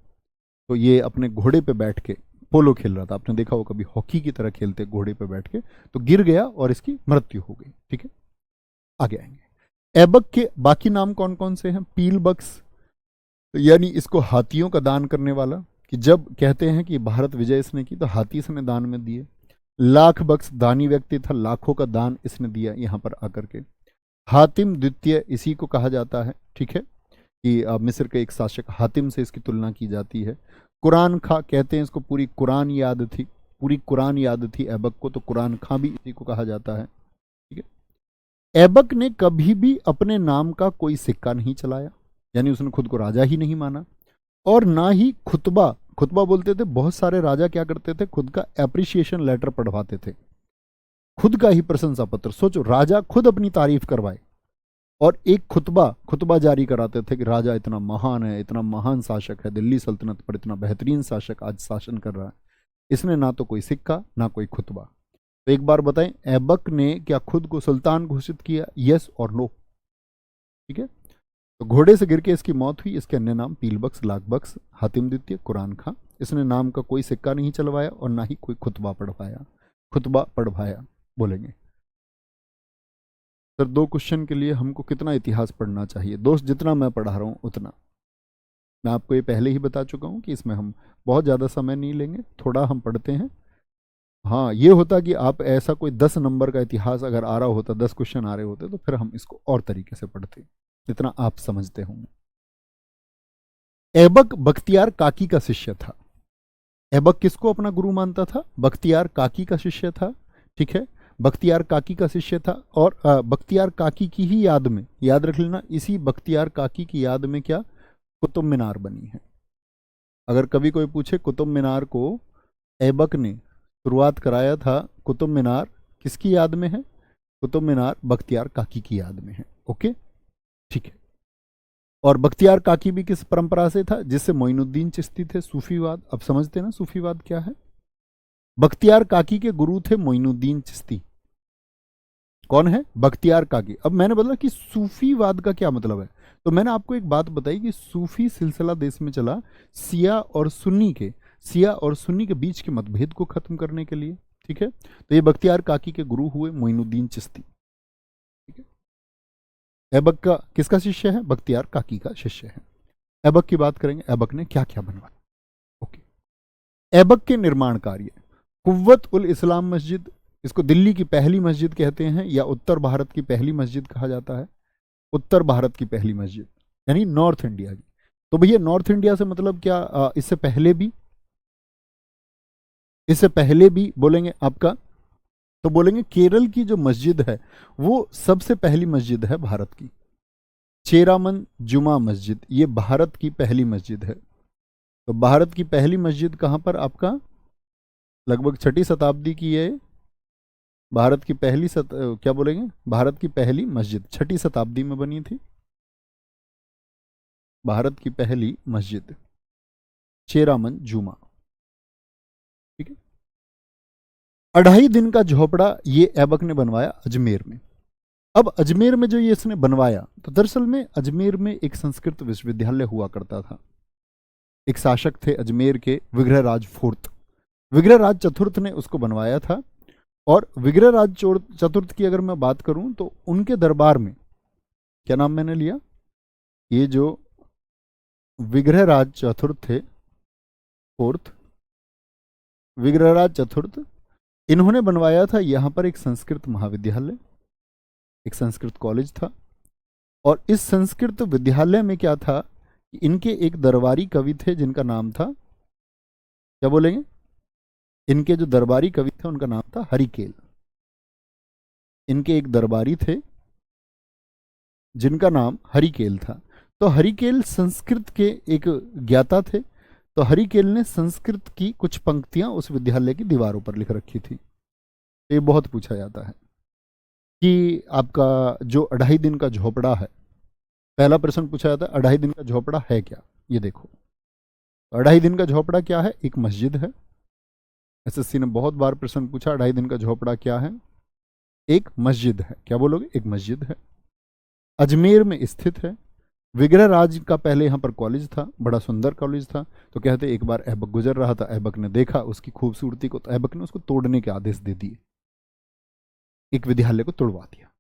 तो ये अपने घोड़े पे बैठ के पोलो खेल रहा था। आपने देखा हो कभी हॉकी की तरह खेलते घोड़े पे बैठ के, तो गिर गया और इसकी मृत्यु हो गई। ठीक है, आगे आएंगे। ऐबक के बाकी नाम कौन कौन से हैं? पील बख्श, यानी इसको हाथियों का दान करने वाला, कि जब कहते हैं कि भारत विजय इसने की तो हाथी इसने दान में दिए। लाख बख्श, दानी व्यक्ति था, लाखों का दान इसने दिया यहाँ पर आकर के। हातिम द्वितीय इसी को कहा जाता है। ठीक है, कि मिस्र के एक शासक हातिम से इसकी तुलना की जाती है। कुरान खां कहते हैं इसको, पूरी कुरान याद थी, पूरी कुरान याद थी ऐबक को, तो कुरान खां भी इसी को कहा जाता है। ठीक है, ऐबक ने कभी भी अपने नाम का कोई सिक्का नहीं चलाया, यानी उसने खुद को राजा ही नहीं माना, और ना ही खुतबा खुतबा बोलते थे। बहुत सारे राजा क्या करते थे, खुद का एप्रिसिएशन लेटर पढ़वाते थे, खुद का ही प्रशंसा पत्र। सोचो, राजा खुद अपनी तारीफ करवाए और एक खुतबा जारी कराते थे कि राजा इतना महान है, इतना महान शासक है, दिल्ली सल्तनत पर इतना बेहतरीन शासक आज शासन कर रहा है। इसने ना तो कोई सिक्का ना कोई खुतबा। तो एक बार बताएं, ऐबक ने क्या खुद को सुल्तान घोषित किया? यस और नो? ठीक है। तो घोड़े से गिर के इसकी मौत हुई। इसके अन्य नाम पीलबक्स, लाखबक्स, हातिम द्वितीय, कुरान खां। इसने नाम का कोई सिक्का नहीं चलवाया और ना ही कोई खुतबा पढ़वाया बोलेंगे। सर 2 क्वेश्चन के लिए हमको कितना इतिहास पढ़ना चाहिए? दोस्त, जितना मैं पढ़ा रहा हूँ उतना। मैं आपको ये पहले ही बता चुका हूँ कि इसमें हम बहुत ज़्यादा समय नहीं लेंगे, थोड़ा हम पढ़ते हैं। हाँ, ये होता कि आप ऐसा कोई 10 नंबर का इतिहास अगर आ रहा होता, 10 क्वेश्चन आ रहे होते, तो फिर हम इसको और तरीके से पढ़ते, जितना आप समझते होंगे। ऐबक बख्तियार काकी का शिष्य था। ऐबक किसको अपना गुरु मानता था? बख्तियार काकी का शिष्य था। ठीक है, बख्तियार काकी का शिष्य था। और बख्तियार काकी की ही याद में, याद रख लेना, इसी बख्तियार काकी की याद में क्या कुतुब मीनार बनी है। अगर कभी कोई पूछे कुतुब मीनार को ऐबक ने शुरुआत कराया था, कुतुब मीनार किसकी याद में है? कुतुब मीनार बख्तियार काकी की याद में है। ओके, ठीक है। और बख्तियार काकी भी किस परंपरा से था? जिससे मोइनुद्दीन चिश्ती थे, सूफीवाद। अब समझते ना सूफीवाद क्या है? बख्तियार काकी के गुरु थे मोइनुद्दीन चिश्ती। कौन है? बख्तियार काकी। अब मैंने बोला कि सूफीवाद का क्या मतलब है, तो मैंने आपको एक बात बताई कि सूफी सिलसिला देश में चला शिया और सुन्नी के बीच के मतभेद को खत्म करने के लिए। ठीक है, तो ये बख्तियार काकी के गुरु हुए मोइनुद्दीन चिश्ती। ठीक है, ऐबक का किसका शिष्य है? बख्तियार काकी का शिष्य है। ऐबक की बात करेंगे, ऐबक ने क्या क्या बनवाया। ओके, ऐबक के निर्माण कार्य, कुव्वत उल इस्लाम मस्जिद, इसको दिल्ली की पहली मस्जिद कहते हैं या उत्तर भारत की पहली मस्जिद कहा जाता है। उत्तर भारत की पहली मस्जिद यानी नॉर्थ इंडिया की। तो भैया नॉर्थ इंडिया से मतलब क्या? इससे पहले भी बोलेंगे आपका, तो बोलेंगे केरल की जो मस्जिद है वो सबसे पहली मस्जिद है भारत की। चेरामन जुमा मस्जिद, ये भारत की पहली मस्जिद है। तो भारत की पहली मस्जिद कहाँ पर? आपका लगभग 6ठी शताब्दी की है। भारत की क्या बोलेंगे? भारत की पहली मस्जिद 6ठी शताब्दी में बनी थी। भारत की पहली मस्जिद चेरामन जुमा। ठीक है, 2.5 दिन का झोपड़ा ये ऐबक ने बनवाया अजमेर में। अब अजमेर में जो ये इसने बनवाया, तो दरअसल में अजमेर में एक संस्कृत विश्वविद्यालय हुआ करता था। एक शासक थे अजमेर के, विग्रहराज फोर्थ, विग्रहराज चतुर्थ ने उसको बनवाया था। और विग्रहराज चतुर्थ की अगर मैं बात करूं तो उनके दरबार में क्या नाम मैंने लिया? ये जो विग्रहराज चतुर्थ थे, फोर्थ विग्रहराज चतुर्थ, इन्होंने बनवाया था यहां पर एक संस्कृत महाविद्यालय, एक संस्कृत कॉलेज था। और इस संस्कृत विद्यालय में क्या था, इनके एक दरबारी कवि थे जिनका नाम था, क्या बोलेंगे? इनके जो दरबारी कवि थे उनका नाम था हरिकेल। इनके एक दरबारी थे जिनका नाम हरिकेल था। तो हरिकेल संस्कृत के एक ज्ञाता थे। तो हरिकेल ने संस्कृत की कुछ पंक्तियां उस विद्यालय की दीवारों पर लिख रखी थी। ये बहुत पूछा जाता है कि आपका जो 2.5 दिन का झोपड़ा है, पहला प्रश्न पूछा जाता है 2.5 दिन का झोपड़ा है क्या? ये देखो, 2.5 दिन का झोपड़ा क्या है? एक मस्जिद है। एसएससी ने बहुत बार प्रश्न पूछा 2.5 दिन का झोपड़ा क्या है? एक मस्जिद है। क्या बोलोगे? एक मस्जिद है, अजमेर में स्थित है। विग्रहराज का पहले यहाँ पर कॉलेज था, बड़ा सुंदर कॉलेज था। तो कहते एक बार ऐबक गुजर रहा था, ऐबक ने देखा उसकी खूबसूरती को, तो ऐबक ने उसको तोड़ने के आदेश दे दिए, एक विद्यालय को तोड़वा दिया।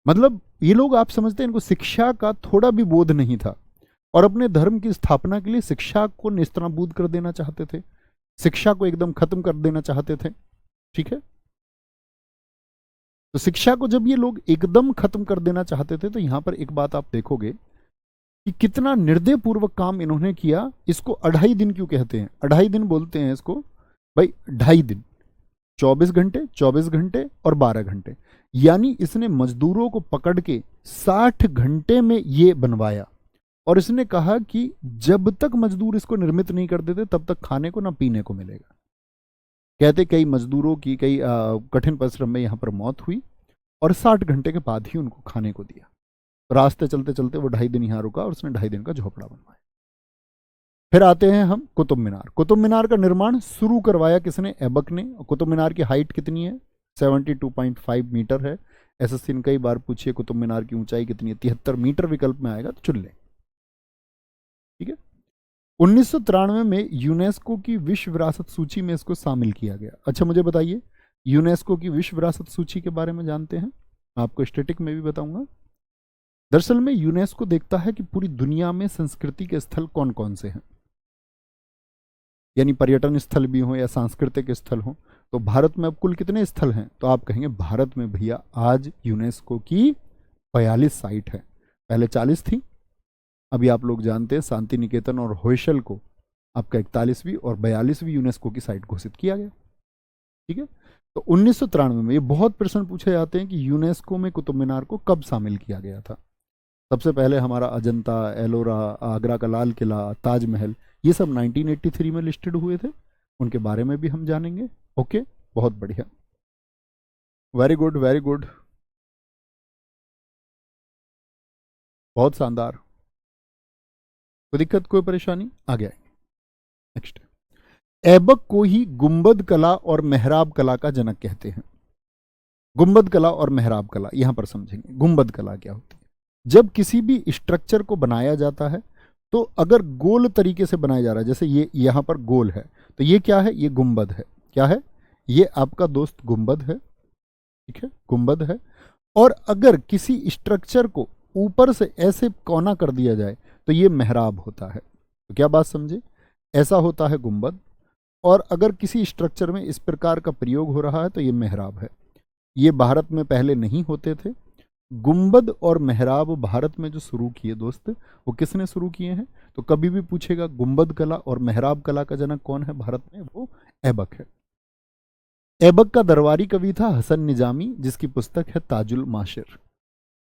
मतलब ये लोग, आप समझते हैं, इनको शिक्षा का थोड़ा भी बोध नहीं था और अपने धर्म की स्थापना के लिए शिक्षा को नेस्तनाबूद कर देना चाहते थे, शिक्षा को एकदम खत्म कर देना चाहते थे। ठीक है, तो शिक्षा को जब ये लोग एकदम खत्म कर देना चाहते थे, तो यहां पर एक बात आप देखोगे कि कितना निर्दय पूर्वक काम इन्होंने किया। इसको 2.5 दिन क्यों कहते हैं? 2.5 दिन बोलते हैं इसको भाई, 2.5 दिन, 24 घंटे, 24 घंटे और 12 घंटे, यानी इसने मजदूरों को पकड़ के 60 घंटे में ये बनवाया। और इसने कहा कि जब तक मजदूर इसको निर्मित नहीं कर देते तब तक खाने को ना पीने को मिलेगा। कहते कई मजदूरों की कई कठिन परिश्रम में यहाँ पर मौत हुई और 60 घंटे के बाद ही उनको खाने को दिया। रास्ते चलते चलते वो 2.5 दिन यहाँ रुका और उसने 2.5 दिन का झोपड़ा बनवाया। फिर आते हैं हम कुतुब मीनार। कुतुब मीनार का निर्माण शुरू करवाया किसने? ऐबक ने। कुतुब मीनार की हाइट कितनी है? 72.5 मीटर है। एसएससी ने कई बार पूछी है कुतुब मीनार की ऊंचाई कितनी है, 73 मीटर विकल्प में आएगा तो चुन लें। ठीक है। 1993 में यूनेस्को की विश्व विरासत सूची में इसको शामिल किया गया। अच्छा मुझे बताइए, यूनेस्को की विश्व विरासत सूची के बारे में जानते हैं? आपको स्टैटिक में भी बताऊंगा। दरअसल में यूनेस्को देखता है कि पूरी दुनिया में संस्कृति के स्थल कौन कौन से हैं, यानी पर्यटन स्थल भी हो या सांस्कृतिक स्थल हो। तो भारत में अब कुल कितने स्थल हैं? तो आप कहेंगे भारत में भैया आज यूनेस्को की 42 साइट है। पहले 40 थी। अभी आप लोग जानते हैं शांति निकेतन और होयसल को आपका 41वीं और 42वीं यूनेस्को की साइट घोषित किया गया। ठीक है। तो 1993 में ये बहुत प्रश्न पूछे जाते हैं कि यूनेस्को में कुतुब मीनार को कब शामिल किया गया था। सबसे पहले हमारा अजंता, एलोरा, आगरा का लाल किला, ताजमहल, ये सब 1983 में लिस्टेड हुए थे। उनके बारे में भी हम जानेंगे। ओके, बहुत बढ़िया, वेरी गुड वेरी गुड, बहुत शानदार। कोई दिक्कत, कोई परेशानी? आगे आएंगे। नेक्स्ट, ऐबक को ही गुंबद कला और मेहराब कला का जनक कहते हैं। गुंबद कला और मेहराब कला यहां पर समझेंगे। गुंबद कला क्या होती है? जब किसी भी स्ट्रक्चर को बनाया जाता है तो अगर गोल तरीके से बनाया जा रहा है, जैसे ये यहां पर गोल है, तो ये क्या है? ये गुंबद है। क्या है? ये आपका दोस्त गुंबद है। ठीक है, गुंबद है। और अगर किसी स्ट्रक्चर को ऊपर से ऐसे कोना कर दिया जाए तो ये मेहराब होता है। तो क्या बात समझे? ऐसा होता है गुंबद, और अगर किसी स्ट्रक्चर में इस प्रकार का प्रयोग हो रहा है तो ये मेहराब है। ये भारत में पहले नहीं होते थे। गुंबद और मेहराब भारत में जो शुरू किए दोस्त, वो किसने शुरू किए हैं? तो कभी भी पूछेगा गुंबद कला और मेहराब कला का जनक कौन है भारत में? वो ऐबक है। ऐबक का दरबारी कवि था हसन निजामी, जिसकी पुस्तक है ताजुल माशिर।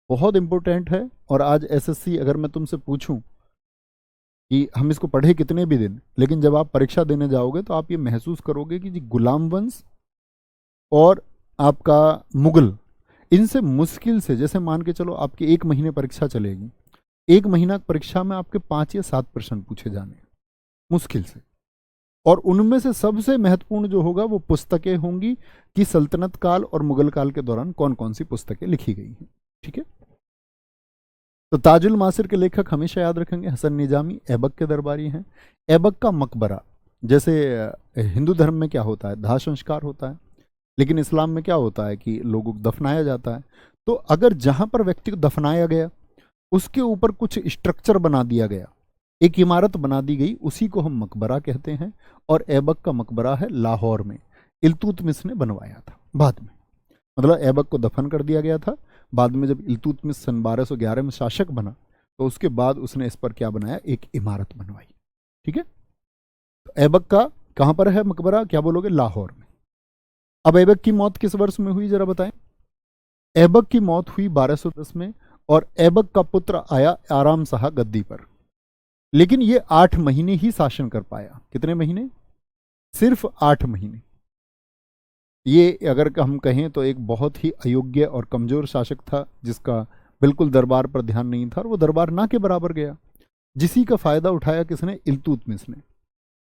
बहुत इंपॉर्टेंट है। और आज एसएससी अगर मैं तुमसे पूछूं कि हम इसको पढ़े कितने भी दिन, लेकिन जब आप परीक्षा देने जाओगे तो आप ये महसूस करोगे कि जी गुलाम वंश और आपका मुगल, इनसे मुश्किल से, जैसे मान के चलो आपके 1 महीने परीक्षा चलेगी, 1 महीना परीक्षा में आपके 5 या 7 प्रश्न पूछे जाने मुश्किल से। और उनमें से सबसे महत्वपूर्ण जो होगा वो पुस्तकें होंगी कि सल्तनत काल और मुगल काल के दौरान कौन कौन सी पुस्तकें लिखी गई हैं। ठीक है। तो ताजुल मासिर के लेखक हमेशा याद रखेंगे हसन निजामी, ऐबक के दरबारी हैं। ऐबक का मकबरा, जैसे हिंदू धर्म में क्या होता है? दाह संस्कार होता है, लेकिन इस्लाम में क्या होता है कि लोगों को दफनाया जाता है। तो अगर जहां पर व्यक्ति को दफनाया गया उसके ऊपर कुछ स्ट्रक्चर बना दिया गया, एक इमारत बना दी गई, उसी को हम मकबरा कहते हैं। और ऐबक का मकबरा है लाहौर में, इल्तुतमिश ने बनवाया था बाद में। मतलब ऐबक को दफन कर दिया गया था, बाद में जब इल्तुतमिश सन 1211 में शासक बना तो उसके बाद उसने इस पर क्या बनाया? एक इमारत बनवाई। ठीक है। तो ऐबक का कहां पर है मकबरा? क्या बोलोगे? लाहौर में। अब ऐबक की मौत किस वर्ष में हुई जरा बताएं? ऐबक की मौत हुई 1210 में, और ऐबक का पुत्र आया आराम शाह गद्दी पर, लेकिन ये 8 महीने ही शासन कर पाया। कितने महीने? सिर्फ 8 महीने। ये अगर हम कहें तो एक बहुत ही अयोग्य और कमजोर शासक था, जिसका बिल्कुल दरबार पर ध्यान नहीं था, और वो दरबार ना के बराबर गया। जिसी का फायदा उठाया किसने? इल्तुतमिश ने।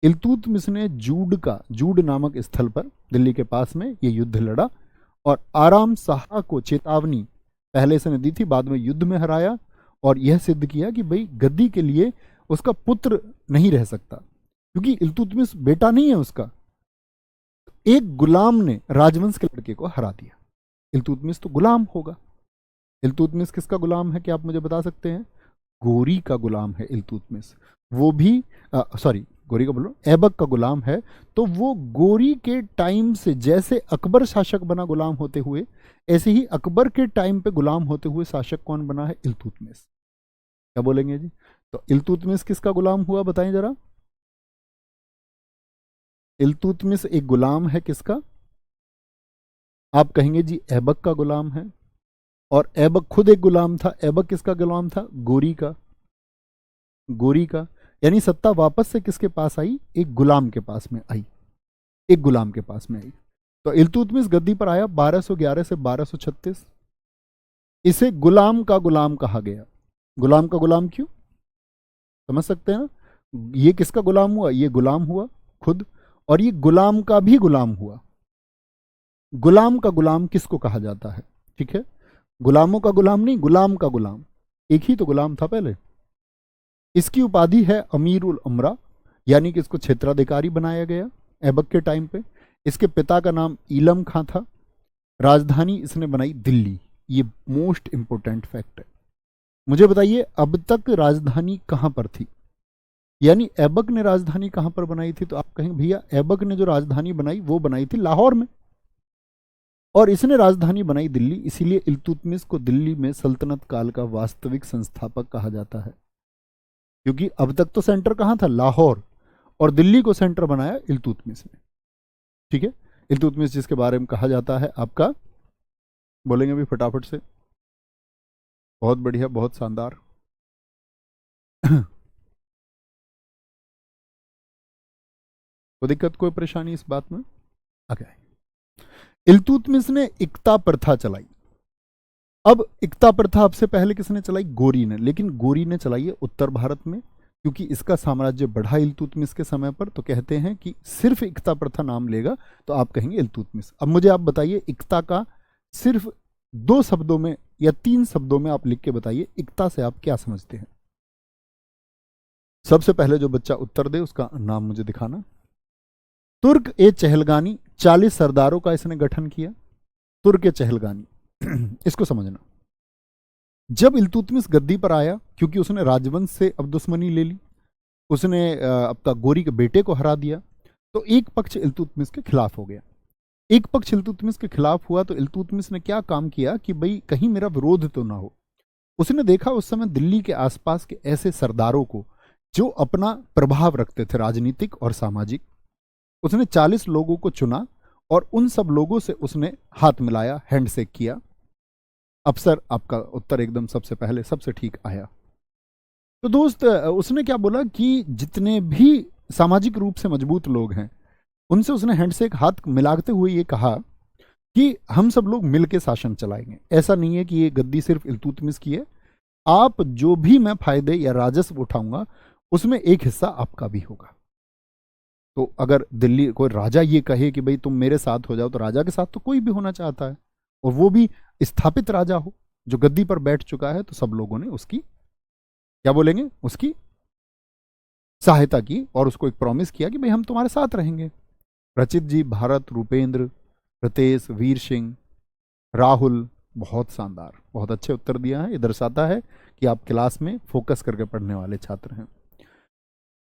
इल्तुतमिश ने जूड नामक स्थल पर दिल्ली के पास में ये युद्ध लड़ा, और आराम शाह को चेतावनी पहले से ने दी थी, बाद में युद्ध में हराया, और यह सिद्ध किया कि भाई गद्दी के लिए उसका पुत्र नहीं रह सकता, क्योंकि इल्तुतमिश बेटा नहीं है उसका। एक गुलाम ने राजवंश के लड़के को हरा दिया। इल्तुतमिश तो गुलाम होगा। इल्तुतमिश किसका गुलाम है? क्या आप मुझे बता सकते हैं? गोरी का गुलाम है इल्तुतमिश। वो भी सॉरी, गोरी का बोलो, ऐबक का गुलाम है। तो वो गोरी के टाइम से जैसे अकबर शासक बना गुलाम होते हुए, ऐसे ही अकबर के टाइम पे गुलाम होते हुए शासक कौन बना है? इल्तुतमिश। क्या बोलेंगे जी? तो इल्तुतमिश किसका गुलाम हुआ बताएं जरा? इल्तुतमिश एक गुलाम है किसका? आप कहेंगे जी ऐबक का गुलाम है, और ऐबक खुद एक गुलाम था। ऐबक किसका गुलाम था? गोरी का। गोरी का, यानी सत्ता वापस से किसके पास आई? एक गुलाम के पास में आई, एक गुलाम के पास में आई। तो इल्तुतमिश गद्दी पर आया 1211 से 1236। इसे गुलाम का गुलाम कहा गया। गुलाम का गुलाम क्यों? समझ सकते हैं ना? ये किसका गुलाम हुआ? ये गुलाम हुआ खुद, और ये गुलाम का भी गुलाम हुआ। गुलाम का गुलाम किसको कहा जाता है? ठीक है, गुलामों का गुलाम नहीं, गुलाम का गुलाम। एक ही तो गुलाम था पहले। इसकी उपाधि है अमीर उल उमरा, यानी कि इसको क्षेत्राधिकारी बनाया गया ऐबक के टाइम पे। इसके पिता का नाम इलम खां था। राजधानी इसने बनाई दिल्ली। ये मोस्ट इंपोर्टेंट फैक्ट है। मुझे बताइए अब तक राजधानी कहां पर थी? यानी ऐबक ने राजधानी कहां पर बनाई थी? तो आप कहेंगे भैया ऐबक ने जो राजधानी बनाई वो बनाई थी लाहौर में, और इसने राजधानी बनाई दिल्ली। इसीलिए इल्तुतमिश को दिल्ली में सल्तनत काल का वास्तविक संस्थापक कहा जाता है, क्योंकि अब तक तो सेंटर कहां था? लाहौर, और दिल्ली को सेंटर बनाया इल्तुतमिश ने। ठीक है, इल्तुतमिश जिसके बारे में कहा जाता है आपका, बोलेंगे भी फटाफट से? बहुत बढ़िया, बहुत शानदार। कोई दिक्कत, कोई परेशानी इस बात में? ओके। इल्तुतमिश ने इक्ता प्रथा चलाई। अब इक्ता प्रथा आपसे पहले किसने चलाई? गोरी ने। लेकिन गोरी ने चलाई है उत्तर भारत में, क्योंकि इसका साम्राज्य बढ़ा इल्तुतमिश के समय पर। तो कहते हैं कि सिर्फ इक्ता प्रथा नाम लेगा तो आप कहेंगे इल्तुतमिश। अब मुझे आप बताइए इक्ता का सिर्फ 2 शब्दों में या 3 शब्दों में आप लिख के बताइए, इक्ता से आप क्या समझते हैं? सबसे पहले जो बच्चा उत्तर दे उसका नाम मुझे दिखाना। तुर्क ए चहलगानी, 40 सरदारों का इसने गठन किया। तुर्क ए चहलगानी इसको समझना। जब इल्तुतमिश गद्दी पर आया, क्योंकि उसने राजवंश से अब दुश्मनी ले ली, उसने अपना गोरी के बेटे को हरा दिया, तो एक पक्ष इल्तुतमिश के खिलाफ हो गया। एक पक्ष इल्तुतमिश के खिलाफ हुआ तो इल्तुतमिश ने क्या काम किया कि भाई कहीं मेरा विरोध तो ना हो। उसने देखा उस समय दिल्ली के आसपास के ऐसे सरदारों को जो अपना प्रभाव रखते थे राजनीतिक और सामाजिक। उसने 40 लोगों को चुना और उन सब लोगों से उसने हाथ मिलाया, हैंडशेक किया। अफसर आपका उत्तर एकदम सबसे पहले सबसे ठीक आया। तो दोस्त उसने क्या बोला कि जितने भी सामाजिक रूप से मजबूत लोग हैं उनसे उसने हैंडशेक हाथ मिलाते हुए ये कहा कि हम सब लोग मिलकर शासन चलाएंगे। ऐसा नहीं है कि ये गद्दी सिर्फ इल्तुतमिश की है, आप जो भी मैं फायदे या राजस्व उठाऊंगा उसमें एक हिस्सा आपका भी होगा। तो अगर दिल्ली कोई राजा ये कहे कि भाई तुम मेरे साथ हो जाओ, तो राजा के साथ तो कोई भी होना चाहता है, और वो भी स्थापित राजा हो जो गद्दी पर बैठ चुका है। तो सब लोगों ने उसकी क्या बोलेंगे, उसकी सहायता की और उसको एक प्रॉमिस किया कि भाई हम तुम्हारे साथ रहेंगे। रचित जी, भारत, रूपेंद्र, रितेश, वीर सिंह, राहुल, बहुत शानदार, बहुत अच्छे उत्तर दिया है। ये दर्शाता है कि आप क्लास में फोकस करके पढ़ने वाले छात्र हैं।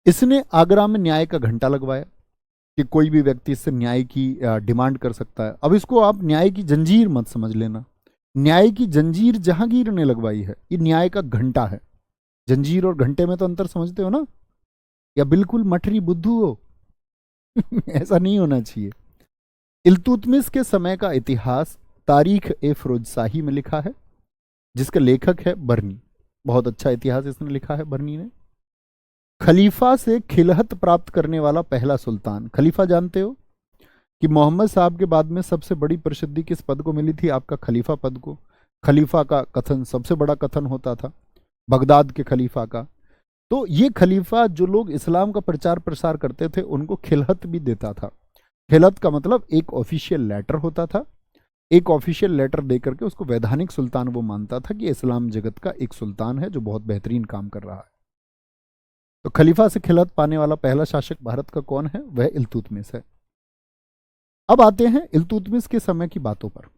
इसने आगरा में न्याय का घंटा लगवाया कि कोई भी व्यक्ति इससे न्याय की डिमांड कर सकता है। अब इसको आप न्याय की जंजीर मत समझ लेना। न्याय की जंजीर जहांगीर ने लगवाई है, ये न्याय का घंटा है। जंजीर और घंटे में तो अंतर समझते हो ना, या बिल्कुल मठरी बुद्धू हो? ऐसा नहीं होना चाहिए। इल्तुतमिश के समय का इतिहास तारीख ए फिरोजशाही में लिखा है, जिसका लेखक है बर्नी। बहुत अच्छा इतिहास इसने लिखा है बर्नी ने। खलीफा से खिलहत प्राप्त करने वाला पहला सुल्तान। खलीफा जानते हो कि मोहम्मद साहब के बाद में सबसे बड़ी प्रसिद्धि किस पद को मिली थी? आपका खलीफा पद को। खलीफा का कथन सबसे बड़ा कथन होता था, बगदाद के खलीफा का। तो ये खलीफा जो लोग इस्लाम का प्रचार प्रसार करते थे उनको खिलहत भी देता था। खिलहत का मतलब एक ऑफिशियल लेटर होता था। एक ऑफिशियल लेटर दे करके उसको वैधानिक सुल्तान वो मानता था कि इस्लाम जगत का एक सुल्तान है जो बहुत बेहतरीन काम कर रहा है। तो खलीफा से खिलहत पाने वाला पहला शासक भारत का कौन है? वह इल्तुतमिश है। अब आते हैं इल्तुतमिश के समय की बातों पर।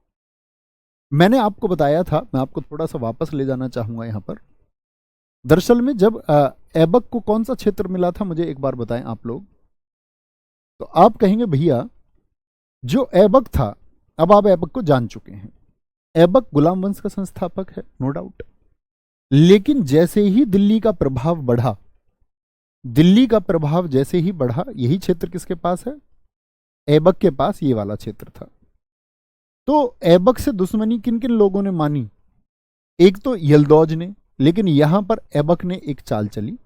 मैंने आपको बताया था, मैं आपको थोड़ा सा वापस ले जाना चाहूंगा यहां पर। दरअसल में जब ऐबक को कौन सा क्षेत्र मिला था, मुझे एक बार बताएं आप लोग। तो आप कहेंगे भैया जो ऐबक था, अब आप ऐबक को जान चुके हैं। ऐबक गुलाम वंश का संस्थापक है, नो डाउट। लेकिन जैसे ही दिल्ली का प्रभाव बढ़ा, दिल्ली का प्रभाव जैसे ही बढ़ा, यही क्षेत्र किसके पास है? ऐबक के पास ये वाला क्षेत्र था। तो ऐबक से दुश्मनी किन किन लोगों ने मानी? एक तो यल्दौज ने, लेकिन यहां पर ऐबक ने एक चाल चली।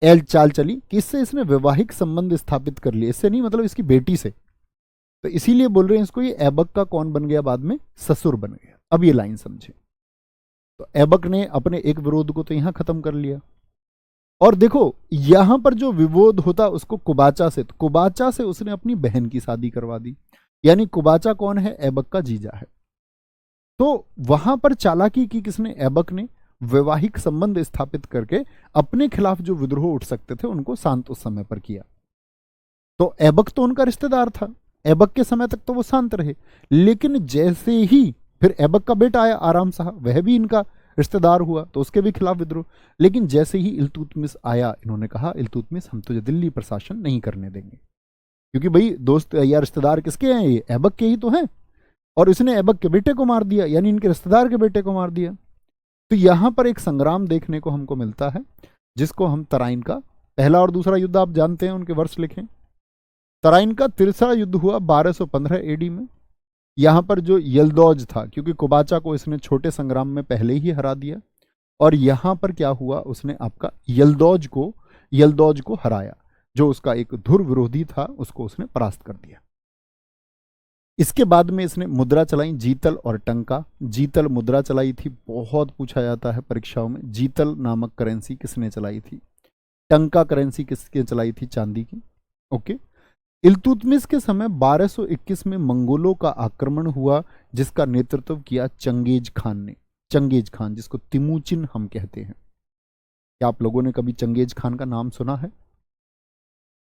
एल चाल चली कि इससे इसने वैवाहिक संबंध स्थापित कर लिए, इससे नहीं मतलब इसकी बेटी से, तो इसीलिए बोल रहे हैं इसको ये ऐबक का कौन बन गया, बाद में ससुर बन गया। अब ये लाइन समझे, तो ऐबक ने अपने एक विरोध को तो यहां खत्म कर लिया। और देखो यहां पर जो विरोध होता उसको कुबाचा से, तो कुबाचा से उसने अपनी बहन की शादी करवा दी, यानी कुबाचा कौन है, ऐबक का जीजा है। तो वहां पर चालाकी की किसने, ऐबक ने, वैवाहिक संबंध स्थापित करके अपने खिलाफ जो विद्रोह उठ सकते थे उनको शांत उस समय पर किया। तो ऐबक तो उनका रिश्तेदार था, ऐबक के समय तक तो वो शांत रहे, लेकिन जैसे ही फिर ऐबक का बेटा आया आराम साहब, वह भी इनका रिश्तेदार हुआ, तो उसके भी खिलाफ विद्रोह। लेकिन जैसे ही इल्तुतमिश आया, इन्होंने कहा इल्तुतमिश हम तुझे दिल्ली प्रशासन नहीं करने देंगे, क्योंकि भाई दोस्त या रिश्तेदार किसके हैं, ये ऐबक के ही तो हैं, और इसने ऐबक के बेटे को मार दिया, यानी इनके रिश्तेदार के बेटे को मार दिया। तो यहां पर एक संग्राम देखने को हमको मिलता है, जिसको हम तराइन का पहला और दूसरा युद्ध आप जानते हैं, उनके वर्ष लिखें। तराइन का तिरसा युद्ध हुआ 1215 एडी में। यहां पर जो यल्दौज था, क्योंकि कुबाचा को इसने छोटे संग्राम में पहले ही हरा दिया, और यहां पर क्या हुआ, उसने आपका यल्दौज को हराया, जो उसका एक धुर विरोधी था उसको उसने परास्त कर दिया। इसके बाद में इसने मुद्रा चलाई, जीतल और टंका। जीतल मुद्रा चलाई थी, बहुत पूछा जाता है परीक्षाओं में, जीतल नामक करेंसी किसने चलाई थी, टंका करेंसी किसने चलाई थी, चांदी की। ओके। इल्तुतमिश के समय 1221 में मंगोलों का आक्रमण हुआ, जिसका नेतृत्व किया चंगेज खान ने। चंगेज खान, जिसको तिमुचिन हम कहते हैं। क्या आप लोगों ने कभी चंगेज खान का नाम सुना है?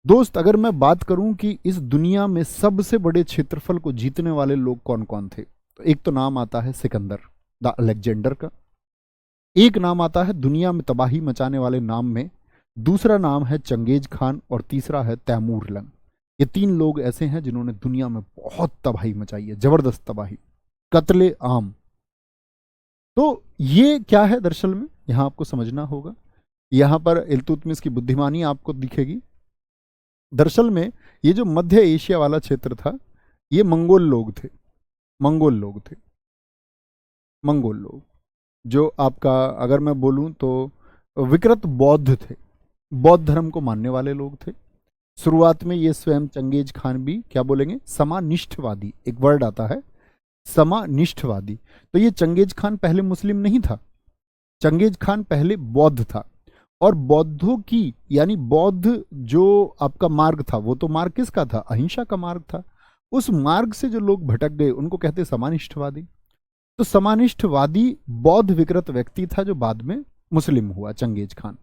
दोस्त अगर मैं बात करूं कि इस दुनिया में सबसे बड़े क्षेत्रफल को जीतने वाले लोग कौन कौन थे, तो एक तो नाम आता है सिकंदर द अलेक्जेंडर का, एक नाम आता है दुनिया में तबाही मचाने वाले नाम में, दूसरा नाम है चंगेज खान, और तीसरा है तैमूर लंग। ये तीन लोग ऐसे हैं जिन्होंने दुनिया में बहुत तबाही मचाई है, जबरदस्त तबाही, कत्ले आम। तो ये क्या है दरअसल में, यहां आपको समझना होगा। यहां पर इल्तुतमिश की बुद्धिमानी आपको दिखेगी। दरअसल में ये जो मध्य एशिया वाला क्षेत्र था, ये मंगोल लोग थे, मंगोल लोग थे, मंगोल लोग, जो आपका अगर मैं बोलूं तो विकृत बौद्ध थे, बौद्ध धर्म को मानने वाले लोग थे। शुरुआत में ये स्वयं चंगेज खान भी क्या बोलेंगे, समानिष्ठवादी, एक वर्ड आता है समानिष्ठवादी। तो ये चंगेज खान पहले मुस्लिम नहीं था, चंगेज खान पहले बौद्ध था, और बौद्धों की यानी बौद्ध जो आपका मार्ग था, वो तो मार्ग किसका था, अहिंसा का मार्ग था। उस मार्ग से जो लोग भटक गए उनको कहते समानिष्ठवादी। तो समानिष्ठवादी बौद्ध विकृत व्यक्ति था, जो बाद में मुस्लिम हुआ, चंगेज खान।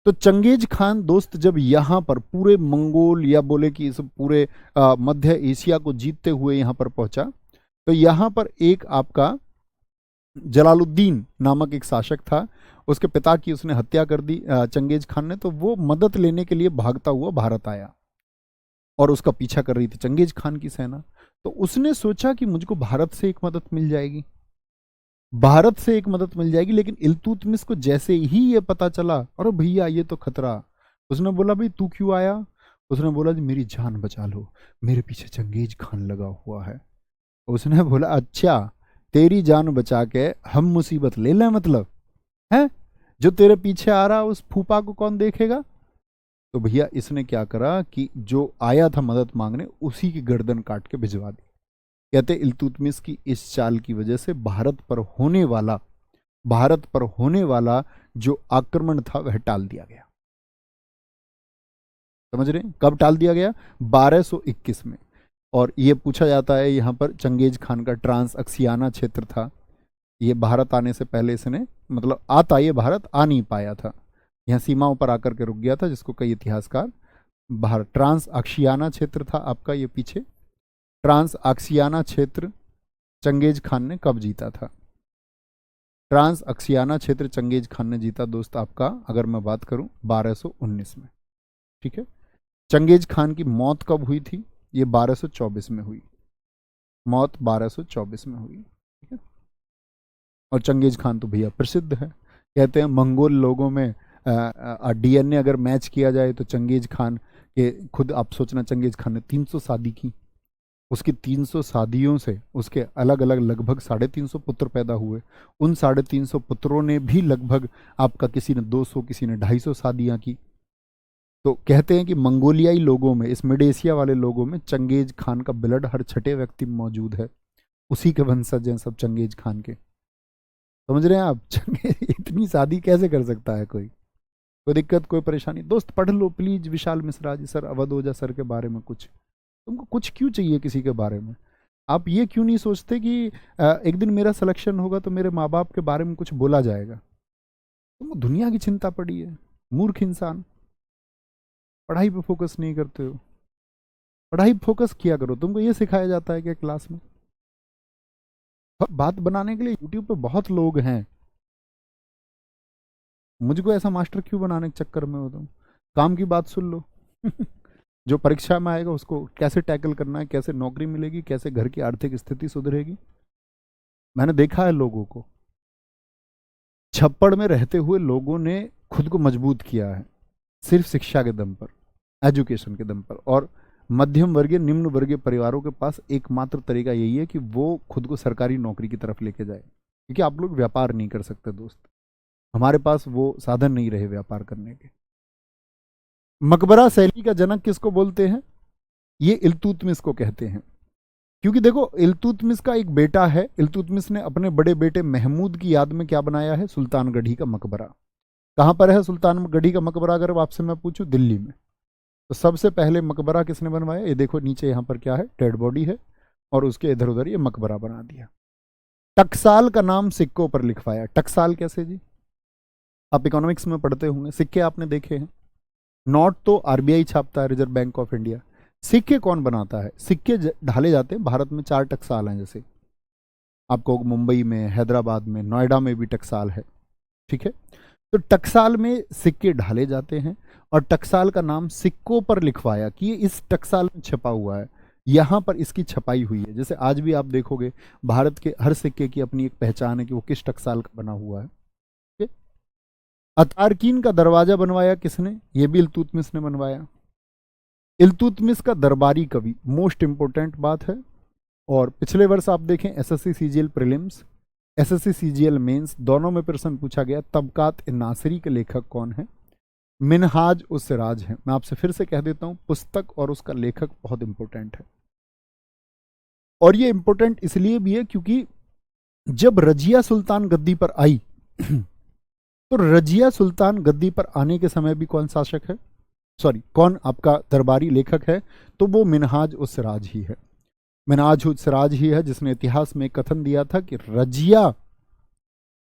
तो चंगेज खान दोस्त जब यहां पर पूरे मंगोल या बोले कि इस पूरे मध्य एशिया को जीतते हुए यहां पर पहुंचा, तो यहां पर एक आपका जलालुद्दीन नामक एक शासक था, उसके पिता की उसने हत्या कर दी चंगेज खान ने। तो वो मदद लेने के लिए भागता हुआ भारत आया, और उसका पीछा कर रही थी चंगेज खान की सेना। तो उसने सोचा कि मुझको भारत से एक मदद मिल जाएगी, भारत से एक मदद मिल जाएगी। लेकिन इल्तुतमिश को जैसे ही ये पता चला, अरे भैया ये तो खतरा, उसने बोला भाई तू क्यों आया, उसने बोला जी मेरी जान बचा लो, मेरे पीछे चंगेज खान लगा हुआ है। उसने बोला अच्छा तेरी जान बचा के हम मुसीबत ले लें, मतलब है जो तेरे पीछे आ रहा उस फूफा को कौन देखेगा। तो भैया इसने क्या करा कि जो आया था मदद मांगने, उसी की गर्दन काट के भिजवा दी। कहते इल्तुतमिश की इस चाल की वजह से भारत पर होने वाला जो आक्रमण था वह टाल दिया गया। समझ रहे हैं? कब टाल दिया गया? 1221 में। और ये पूछा जाता है यहां पर चंगेज खान का ट्रांस अक्सियाना क्षेत्र था, ये भारत आने से पहले इसने मतलब आता ये भारत आ नहीं पाया था, यहाँ सीमाओं पर आकर के रुक गया था, जिसको कई इतिहासकार भारत ट्रांस अक्सियाना क्षेत्र था आपका। ये पीछे ट्रांस अक्सियाना क्षेत्र चंगेज खान ने कब जीता था? ट्रांस अक्सियाना क्षेत्र चंगेज खान ने जीता दोस्त आपका, अगर मैं बात करूं 1219 में। ठीक है। चंगेज खान की मौत कब हुई थी? ये 1224 में हुई, मौत 1224 में हुई। ठीक है। और चंगेज खान तो भैया प्रसिद्ध है, कहते हैं मंगोल लोगों में डीएनए अगर मैच किया जाए तो चंगेज खान के खुद आप सोचना, चंगेज खान ने 300 शादी की, उसकी 300 शादियों से उसके अलग अलग लगभग 350 पुत्र पैदा हुए। उन 350 पुत्रों ने भी लगभग आपका किसी ने 200 किसी ने 250 शादियां की। तो कहते हैं कि मंगोलियाई लोगों में, इस मिड एशिया वाले लोगों में चंगेज खान का ब्लड हर छठे व्यक्ति में मौजूद है। उसी के वंशज हैं सब चंगेज खान के। समझ रहे हैं आप? चंगेज इतनी शादी कैसे कर सकता है कोई? कोई दिक्कत, कोई परेशानी? दोस्त पढ़ लो please Vishal Mishra ji sir, Awadh Ojha sir के बारे में कुछ। तुमको कुछ क्यों चाहिए किसी के बारे में? आप ये क्यों नहीं सोचते कि एक दिन मेरा सिलेक्शन होगा तो मेरे माँ बाप के बारे में कुछ बोला जाएगा? तुमको दुनिया की चिंता पड़ी है, मूर्ख इंसान। पढ़ाई पे फोकस नहीं करते हो। पढ़ाई पे फोकस किया करो। तुमको ये सिखाया जाता है क्या क्लास में? बात बनाने के लिए यूट्यूब पे बहुत लोग हैं। मुझको ऐसा मास्टर क्यों बनाने के चक्कर में हो तुम? काम की बात सुन लो। जो परीक्षा में आएगा उसको कैसे टैकल करना है, कैसे नौकरी मिलेगी, कैसे घर की आर्थिक स्थिति सुधरेगी। मैंने देखा है लोगों को, छप्पड़ में रहते हुए लोगों ने खुद को मजबूत किया है सिर्फ शिक्षा के दम पर, एजुकेशन के दम पर। और मध्यम वर्गीय निम्न वर्गीय परिवारों के पास एकमात्र तरीका यही है कि वो खुद को सरकारी नौकरी की तरफ लेके जाए, क्योंकि आप लोग व्यापार नहीं कर सकते दोस्त। हमारे पास वो साधन नहीं रहे व्यापार करने के। मकबरा शैली का जनक किसको बोलते हैं? ये इल्तुतमिश को कहते हैं। क्योंकि देखो, इल्तुतमिश का एक बेटा है। इल्तुतमिश ने अपने बड़े बेटे महमूद की याद में क्या बनाया है? सुल्तानगढ़ी का मकबरा। कहां पर है सुल्तानगढ़ी का मकबरा? अगर आपसे मैं पूछूं, दिल्ली में। तो सबसे पहले मकबरा किसने बनवाया? ये देखो नीचे यहां पर क्या है, डेड बॉडी है, और उसके इधर उधर ये मकबरा बना दिया। टकसाल का नाम सिक्कों पर लिखवाया। टकसाल कैसे जी? आप इकोनॉमिक्स में पढ़ते होंगे, सिक्के आपने देखे हैं। नोट तो आरबीआई छापता है, रिजर्व बैंक ऑफ इंडिया। सिक्के कौन बनाता है? सिक्के ढाले जाते हैं भारत में 4 टकसाल हैं। जैसे आपको मुंबई में, हैदराबाद में, नोएडा में भी टकसाल है, ठीक है। तो टकसाल में सिक्के ढाले जाते हैं, और टकसाल का नाम सिक्कों पर लिखवाया कि ये इस टकसाल में छपा हुआ है, यहां पर इसकी छपाई हुई है। जैसे आज भी आप देखोगे भारत के हर सिक्के की अपनी एक पहचान है कि वो किस टकसाल का बना हुआ है। अतारकीन का दरवाजा बनवाया किसने? ये भी इल्तुतमिश ने बनवाया। इल्तुतमिश का दरबारी कवि, मोस्ट इंपोर्टेंट बात है। और पिछले वर्ष आप देखें SSC CGL prelims, SSC CGL mains, दोनों में प्रश्न पूछा गया तबकात नासिरी के लेखक कौन है? मिनहाज उस सिराज है। मैं आपसे फिर से कह देता हूं, पुस्तक और उसका लेखक बहुत इंपॉर्टेंट है। और ये इंपॉर्टेंट इसलिए भी है क्योंकि जब रजिया सुल्तान गद्दी पर आई तो रजिया सुल्तान गद्दी पर आने के समय भी कौन शासक है, सॉरी कौन आपका दरबारी लेखक है? तो वो मिनहाज उस सिराज ही है। मिनहाज उस सिराज ही है जिसने इतिहास में कथन दिया था कि रजिया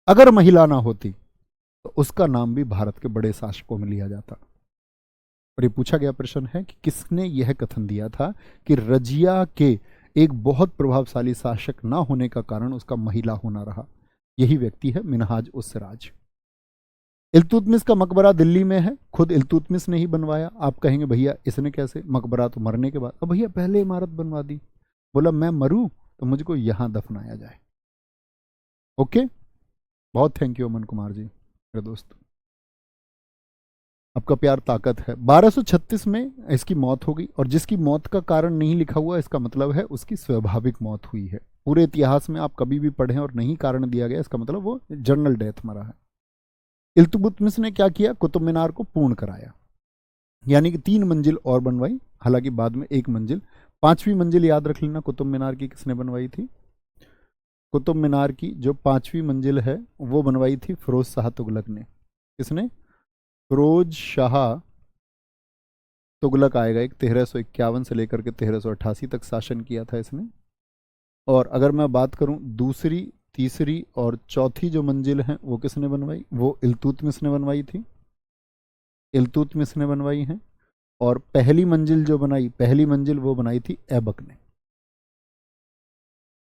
अगर महिला ना होती तो उसका नाम भी भारत के बड़े शासकों में लिया जाता। और ये पूछा गया प्रश्न है कि किसने यह कथन दिया था कि रजिया के एक बहुत प्रभावशाली शासक ना होने का कारण उसका महिला होना रहा। यही व्यक्ति है मिनहाज उस सिराज। इल्तुतमिश का मकबरा दिल्ली में है, खुद इल्तुतमिश ने ही बनवाया। आप कहेंगे भैया इसने कैसे? मकबरा तो मरने के बाद। अब भैया पहले इमारत बनवा दी, बोला मैं मरूं तो मुझको यहां दफनाया जाए। ओके, बहुत थैंक यू अमन कुमार जी मेरे दोस्त, आपका प्यार ताकत है। 1236 में इसकी मौत हो गई, और जिसकी मौत का कारण नहीं लिखा हुआ इसका मतलब है उसकी स्वाभाविक मौत हुई है। पूरे इतिहास में आप कभी भी पढ़ें और नहीं कारण दिया गया, इसका मतलब वो जनरल डेथ मरा है। इल्तुतमिश ने क्या किया? कुतुब मीनार को पूर्ण कराया, यानी कि 3 मंजिल और बनवाई, हालांकि बाद में 1 मंजिल। 5वीं मंजिल याद रख लेना, कुतुब मीनार की किसने बनवाई थी? कुतुब मीनार की जो 5वीं मंजिल है वो बनवाई थी फिरोज शाह तुगलक ने। किसने? फिरोज शाह तुगलक आएगा, एक 1351 से लेकर के 1388 तक शासन किया था इसने। और अगर मैं बात करूं दूसरी, तीसरी और चौथी जो मंजिल हैं वो किसने बनवाई? वो इल्तुतमिश ने बनवाई थी, इल्तुतमिश ने बनवाई हैं। और पहली मंजिल जो बनाई, पहली मंजिल वो बनाई थी ऐबक ने।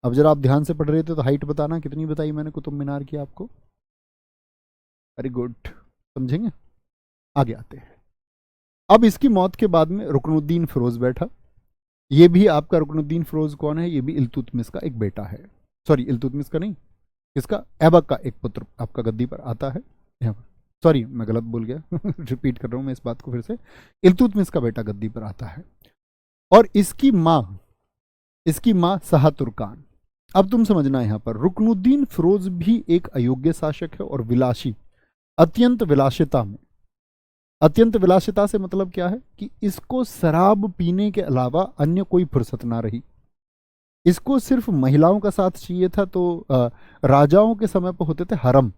अब जरा आप ध्यान से पढ़ रहे थे तो हाइट बताना कितनी बताई मैंने कुतुब मीनार की आपको? वेरी गुड, समझेंगे? आगे आते हैं। अब इसकी मौत के बाद में रुकनुद्दीन फिरोज बैठा। ये भी आपका रुकनुद्दीन फिरोज कौन है? ये भी इल्तुतमिश का एक बेटा है। सॉरी, इल्तुतमिश का नहीं, किसका? ऐबक का एक पुत्र आपका गद्दी पर आता है यहाँ पर। सॉरी मैं गलत बोल गया रिपीट कर रहा हूं मैं इस बात को फिर से। इल्तुतमिश का बेटा गद्दी पर आता है, और इसकी माँ इसकी मां शाह तुर्कान। अब तुम समझना, यहां पर रुकनुद्दीन फिरोज भी एक अयोग्य शासक है और विलासी, अत्यंत विलासिता में। अत्यंत विलासिता से मतलब क्या है कि इसको शराब पीने के अलावा अन्य कोई फुर्सत ना रही। इसको सिर्फ महिलाओं का साथ चाहिए था। तो राजाओं के समय पर होते थे हरम।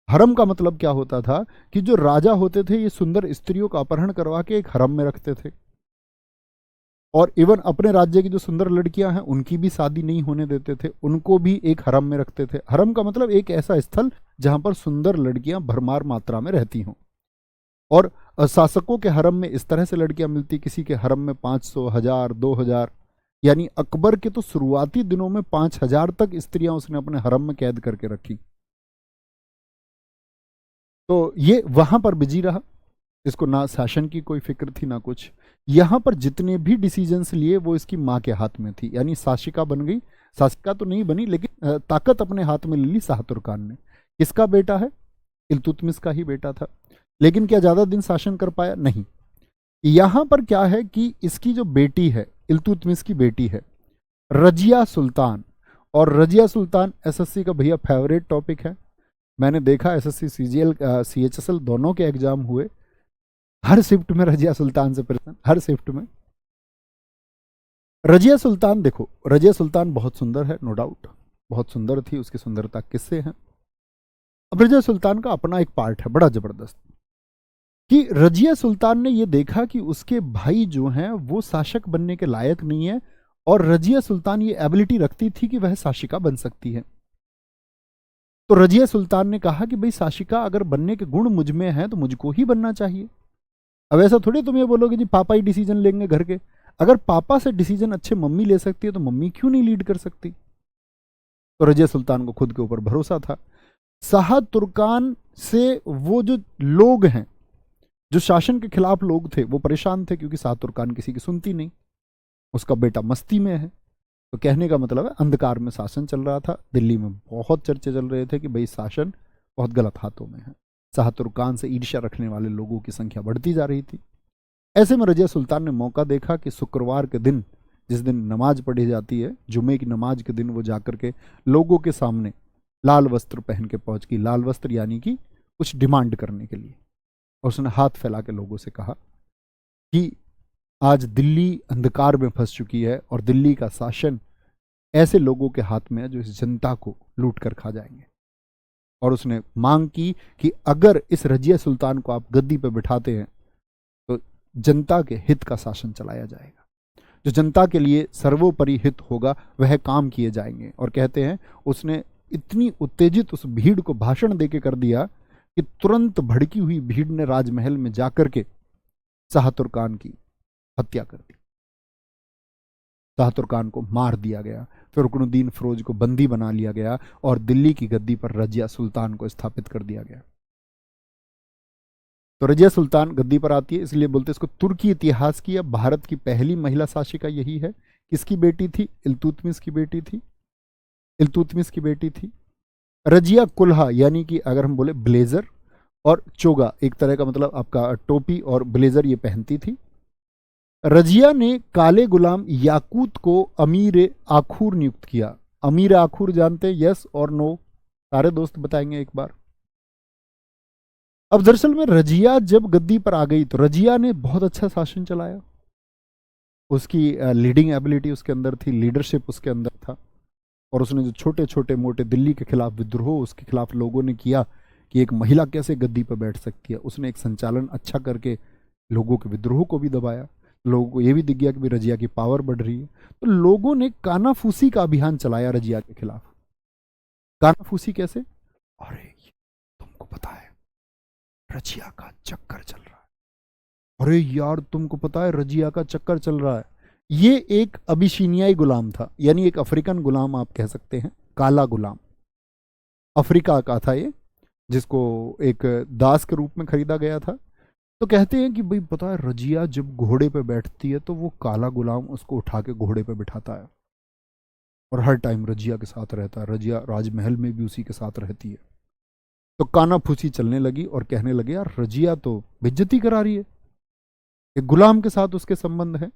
हरम का मतलब क्या होता था कि जो राजा होते थे ये सुंदर स्त्रियों का अपहरण करवा के एक हरम में रखते थे, और इवन अपने राज्य की जो सुंदर लड़कियां हैं उनकी भी शादी नहीं होने देते थे, उनको भी एक हरम में रखते थे। हरम का मतलब एक ऐसा स्थल जहां पर सुंदर लड़कियां भरमार मात्रा में रहती हों। और शासकों के हरम में इस तरह से लड़कियां मिलती, किसी के हरम में 500, 1000, 2000, यानी अकबर के तो शुरुआती दिनों में 5000 तक स्त्रियां उसने अपने हरम में कैद करके रखी। तो ये वहां पर बिजी रहा, इसको ना शासन की कोई फिक्र थी ना कुछ। यहां पर जितने भी डिसीजंस लिए वो इसकी माँ के हाथ में थी, यानी शासिका बन गई। शासिका तो नहीं बनी, लेकिन ताकत अपने हाथ में ले ली शाह तुर्कान ने। किसका बेटा है? इल्तुतमिश का ही बेटा था। लेकिन क्या ज्यादा दिन शासन कर पाया? नहीं। यहां पर क्या है कि इसकी जो बेटी है, इल्तुतमिश की बेटी है रजिया सुल्तान। और रजिया सुल्तान एसएससी का भैया फेवरेट टॉपिक है। मैंने देखा एसएससी सीजीएल सीएचएसएल दोनों के एग्जाम हुए, हर शिफ्ट में रजिया सुल्तान से प्रश्न, हर शिफ्ट में। रजिया सुल्तान, देखो रजिया सुल्तान बहुत सुंदर है, नो डाउट, बहुत सुंदर थी, उसकी सुंदरता किससे है। अब रजिया सुल्तान का अपना एक पार्ट है बड़ा जबरदस्त, कि रजिया सुल्तान ने यह देखा कि उसके भाई जो हैं वो शासक बनने के लायक नहीं है, और रजिया सुल्तान ये एबिलिटी रखती थी कि वह शासिका बन सकती है। तो रजिया सुल्तान ने कहा कि भाई शासिका अगर बनने के गुण मुझ में हैं तो मुझको ही बनना चाहिए। अब ऐसा थोड़ी तुम ये बोलोगे जी पापा ही डिसीजन लेंगे घर के। अगर पापा से डिसीजन अच्छे मम्मी ले सकती है तो मम्मी क्यों नहीं लीड कर सकती। तो रजिया सुल्तान को खुद के ऊपर भरोसा था। शाह तुर्कान से वो जो लोग हैं, जो शासन के खिलाफ लोग थे, वो परेशान थे, क्योंकि शाह तुर्कान किसी की सुनती नहीं, उसका बेटा मस्ती में है। तो कहने का मतलब है अंधकार में शासन चल रहा था। दिल्ली में बहुत चर्चे चल रहे थे कि भाई शासन बहुत गलत हाथों में है। शाह तुर्कान से ईर्ष्या रखने वाले लोगों की संख्या बढ़ती जा रही थी। ऐसे में रजिया सुल्तान ने मौका देखा कि शुक्रवार के दिन, जिस दिन नमाज पढ़ी जाती है, जुमे की नमाज के दिन, वो जाकर के लोगों के सामने लाल वस्त्र पहन के पहुंच गई। लाल वस्त्र यानी कि कुछ डिमांड करने के लिए। और उसने हाथ फैला के लोगों से कहा कि आज दिल्ली अंधकार में फंस चुकी है और दिल्ली का शासन ऐसे लोगों के हाथ में है जो इस जनता को लूट कर खा जाएंगे। और उसने मांग की कि अगर इस रजिया सुल्तान को आप गद्दी पर बिठाते हैं तो जनता के हित का शासन चलाया जाएगा, जो जनता के लिए सर्वोपरि हित होगा वह काम किए जाएंगे। और कहते हैं उसने इतनी उत्तेजित उस भीड़ को भाषण देके कर दिया कि तुरंत भड़की हुई भीड़ ने राजमहल में जाकर के शाह तुर्कान की हत्या कर दी। शाह तुर्कान को मार दिया गया, फिर रुकनुद्दीन फिरोज को बंदी बना लिया गया और दिल्ली की गद्दी पर रजिया सुल्तान को स्थापित कर दिया गया। तो रजिया सुल्तान गद्दी पर आती है, इसलिए बोलते इसको तुर्की इतिहास की या भारत की पहली महिला शासिका यही है। किसकी बेटी थी? इल्तुतमिश की बेटी थी। इल्तुतमिश की बेटी थी रजिया कुल्हा, यानी कि अगर हम बोले ब्लेजर और चोगा, एक तरह का मतलब आपका टोपी और ब्लेजर ये पहनती थी। रजिया ने काले गुलाम याकूत को अमीर आखूर नियुक्त किया। अमीर आखूर जानते? यस और नो? सारे दोस्त बताएंगे एक बार। अब दरअसल में रजिया जब गद्दी पर आ गई तो रजिया ने बहुत अच्छा शासन चलाया। उसकी लीडिंग एबिलिटी उसके अंदर थी, लीडरशिप उसके अंदर था। और उसने जो छोटे छोटे मोटे दिल्ली के खिलाफ विद्रोह उसके खिलाफ लोगों ने किया कि एक महिला कैसे गद्दी पर बैठ सकती है, उसने एक संचालन अच्छा करके लोगों के विद्रोह को भी दबाया। लोगों को यह भी दिख गया कि रजिया की पावर बढ़ रही है, तो लोगों ने कानाफूसी का अभियान चलाया रजिया के खिलाफ। कानाफूसी कैसे? अरे तुमको पता है रजिया का चक्कर चल रहा है, अरे यार तुमको पता है रजिया का चक्कर चल रहा है। ये एक अबिशीनियाई गुलाम था, यानी एक अफ्रीकन गुलाम आप कह सकते हैं, काला गुलाम, अफ्रीका का था ये, जिसको एक दास के रूप में खरीदा गया था। तो कहते हैं कि भाई पता है रजिया जब घोड़े पे बैठती है तो वो काला गुलाम उसको उठा के घोड़े पे बिठाता है और हर टाइम रजिया के साथ रहता है। रजिया राजमहल में भी उसी के साथ रहती है। तो कानाफूसी चलने लगी और कहने लगे यार रजिया तो बेइज्जती करा रही है, एक गुलाम के साथ उसके संबंध है।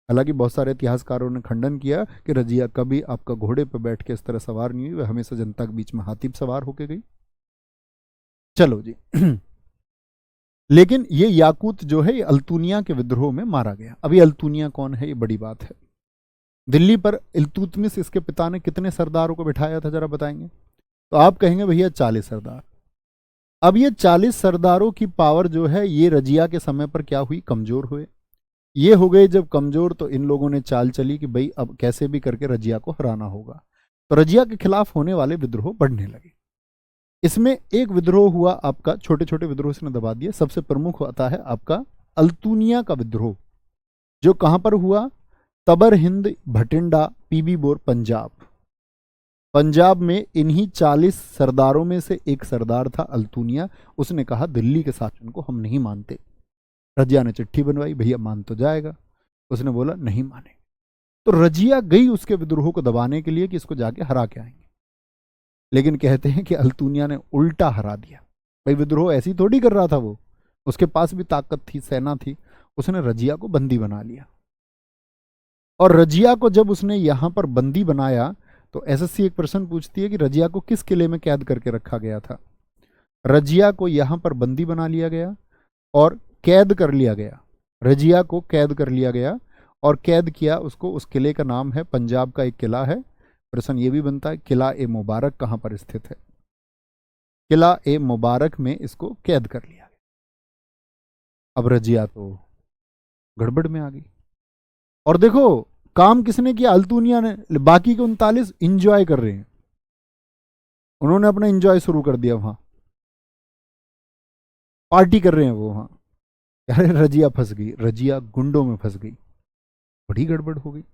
हालांकि बहुत सारे इतिहासकारों ने खंडन किया कि रजिया कभी आपका घोड़े पर बैठ के इस तरह सवार नहीं हुई, वह हमेशा जनता के बीच में हाथी पर सवार होके गई। चलो जी। लेकिन ये याकूत जो है ये अल्तुनिया के विद्रोह में मारा गया। अभी अल्तुनिया कौन है, ये बड़ी बात है। दिल्ली पर इल्तुतमिश इसके पिता ने कितने सरदारों को बिठाया था, जरा बताएंगे? तो आप कहेंगे भैया 40 सरदार। अब ये 40 सरदारों की पावर जो है ये रजिया के समय पर क्या हुई, कमजोर हुए। ये हो गए जब कमजोर, तो इन लोगों ने चाल चली कि भाई अब कैसे भी करके रजिया को हराना होगा। तो रजिया के खिलाफ होने वाले विद्रोह बढ़ने लगे। इसमें एक विद्रोह हुआ आपका, छोटे छोटे विद्रोह इसने दबा दिए। सबसे प्रमुख आता है आपका अल्तुनिया का विद्रोह, जो कहां पर हुआ, तबर हिंद भटिंडा पीबीबोर पंजाब। पंजाब में इन्हीं 40 सरदारों में से एक सरदार था अल्तुनिया। उसने कहा दिल्ली के शासन को हम नहीं मानते। रजिया ने चिट्ठी बनवाई, भैया मान तो जाएगा। उसने बोला नहीं माने। तो रजिया गई उसके विद्रोह को दबाने के लिए कि इसको जाके हरा के आएंगे। लेकिन कहते हैं कि अल्तुनिया ने उल्टा हरा दिया। भाई विद्रोह ऐसी थोड़ी कर रहा था वो, उसके पास भी ताकत थी, सेना थी। उसने रजिया को बंदी बना लिया। और रजिया को जब उसने यहां पर बंदी बनाया, तो एसएससी एक प्रश्न पूछती है कि रजिया को किस किले में कैद करके रखा गया था। रजिया को यहां पर बंदी बना लिया गया और कैद कर लिया गया। रजिया को कैद कर लिया गया और कैद किया उसको। उस किले का नाम है, पंजाब का एक किला है। प्रश्न ये भी बनता है किला ए मुबारक कहां पर स्थित है। किला ए मुबारक में इसको कैद कर लिया गया। अब रजिया तो गड़बड़ में आ गई। और देखो काम किसने किया, अल्तुनिया ने। बाकी के 39 इंजॉय कर रहे हैं, उन्होंने अपना इंजॉय शुरू कर दिया, वहां पार्टी कर रहे हैं वो वहां। अरे रजिया फंस गई, रजिया गुंडों में फंस गई, बड़ी गड़बड़ हो गई।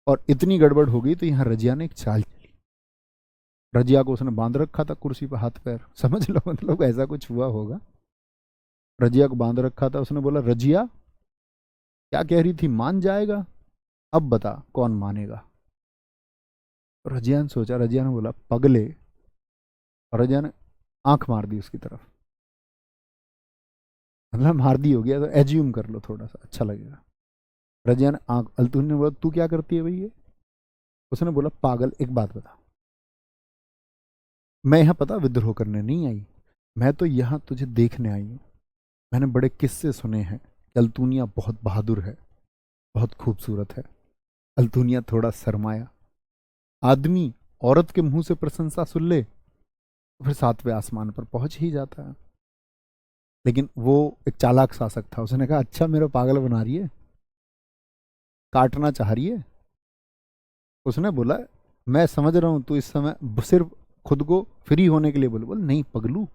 और इतनी गड़बड़ हो गई तो यहां रजिया ने एक चाल चली। रजिया को उसने बांध रखा था कुर्सी पर, हाथ पैर, समझ लो मतलब ऐसा कुछ हुआ होगा। रजिया को बांध रखा था। उसने बोला रजिया क्या कह रही थी, मान जाएगा, अब बता कौन मानेगा। रजिया ने सोचा, रजिया ने बोला पगले। और रजिया ने आंख मार दी उसकी तरफ, मतलब मार दी हो गया तो एज्यूम कर लो, थोड़ा सा अच्छा लगेगा। रजिया ने आंख, अल्तुन ने बोला तू क्या करती है भैया। उसने बोला पागल, एक बात बता, मैं यहां पता विद्रोह करने नहीं आई, मैं तो यहां तुझे देखने आई हूं। मैंने बड़े किस्से सुने हैं कि अल्तुनिया बहुत बहादुर है, बहुत खूबसूरत है। अल्तुनिया थोड़ा शर्माया। आदमी औरत के मुंह से प्रशंसा सुन ले तो फिर 7वें आसमान पर पहुंच ही जाता है। लेकिन वो एक चालाक शासक था, उसने कहा अच्छा मेरा पागल बना रही है, काटना चाह रही है। उसने बोला मैं समझ रहा हूं तू इस समय सिर्फ खुद को फ्री होने के लिए बोल नहीं पगलू,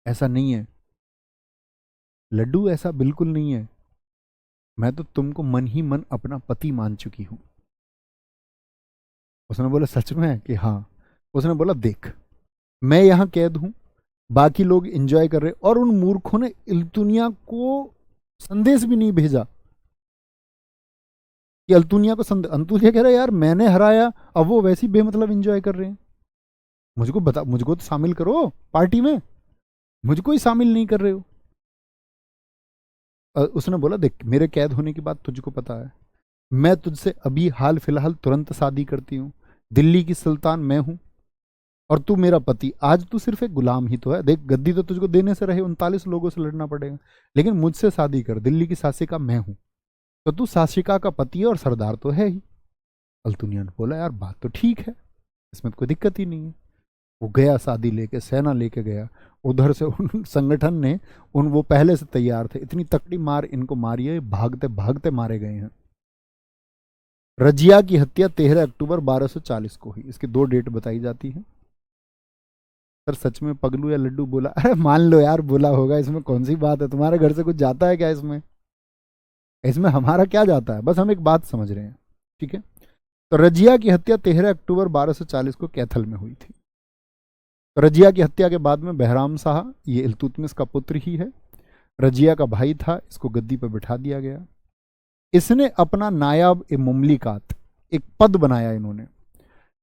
ऐसा नहीं है लड्डू, ऐसा बिल्कुल नहीं है। मैं तो तुमको मन ही मन अपना पति मान चुकी हूं। उसने बोला सच में कि हाँ। उसने बोला देख मैं यहां कैद हूं, बाकी लोग एंजॉय कर रहे, और उन मूर्खों ने अल्तुनिया को संदेश भी नहीं भेजा कि अल्तुनिया को अल्तुनिया कह रहा है यार मैंने हराया, अब वो वैसे ही बेमतलब एंजॉय कर रहे हैं, मुझको बता, मुझको तो शामिल करो पार्टी में, मुझको ही शामिल नहीं कर रहे हो। उसने बोला देख मेरे कैद होने की बात तुझको पता है, मैं तुझसे अभी हाल फिलहाल तुरंत शादी करती हूँ, दिल्ली की सुल्तान मैं हूं और तू मेरा पति। आज तू सिर्फ एक गुलाम ही तो है, देख गद्दी तो तुझको देने से रहे, 39 लोगों से लड़ना पड़ेगा, लेकिन मुझसे शादी कर, दिल्ली की शासिका मैं हूं, तो तू शासिका का पति है और सरदार तो है ही। अल्तुनिया ने बोला यार बात तो ठीक है, इसमें तो कोई दिक्कत ही नहीं है। वो गया शादी लेके, सेना लेके गया। उधर से उन संगठन ने वो पहले से तैयार थे, इतनी तकड़ी मार इनको मारी है, भागते भागते मारे गए हैं। रजिया की हत्या 13 अक्टूबर 1240 को हुई। इसकी 2 डेट बताई जाती है। सर सच में पगलू या लड्डू बोला? अरे मान लो यार बोला होगा, इसमें कौन सी बात है, तुम्हारे घर से कुछ जाता है क्या इसमें, इसमें हमारा क्या जाता है, बस हम एक बात समझ रहे हैं, ठीक है। तो रजिया की हत्या 13 अक्टूबर 1240 को कैथल में हुई थी। तो रजिया की हत्या के बाद में बहराम शाह, ये इल्तुतमिश का पुत्र ही है, रजिया का भाई था, इसको गद्दी पर बिठा दिया गया। इसने अपना नायाब ए मुमलिकात एक पद बनाया इन्होंने,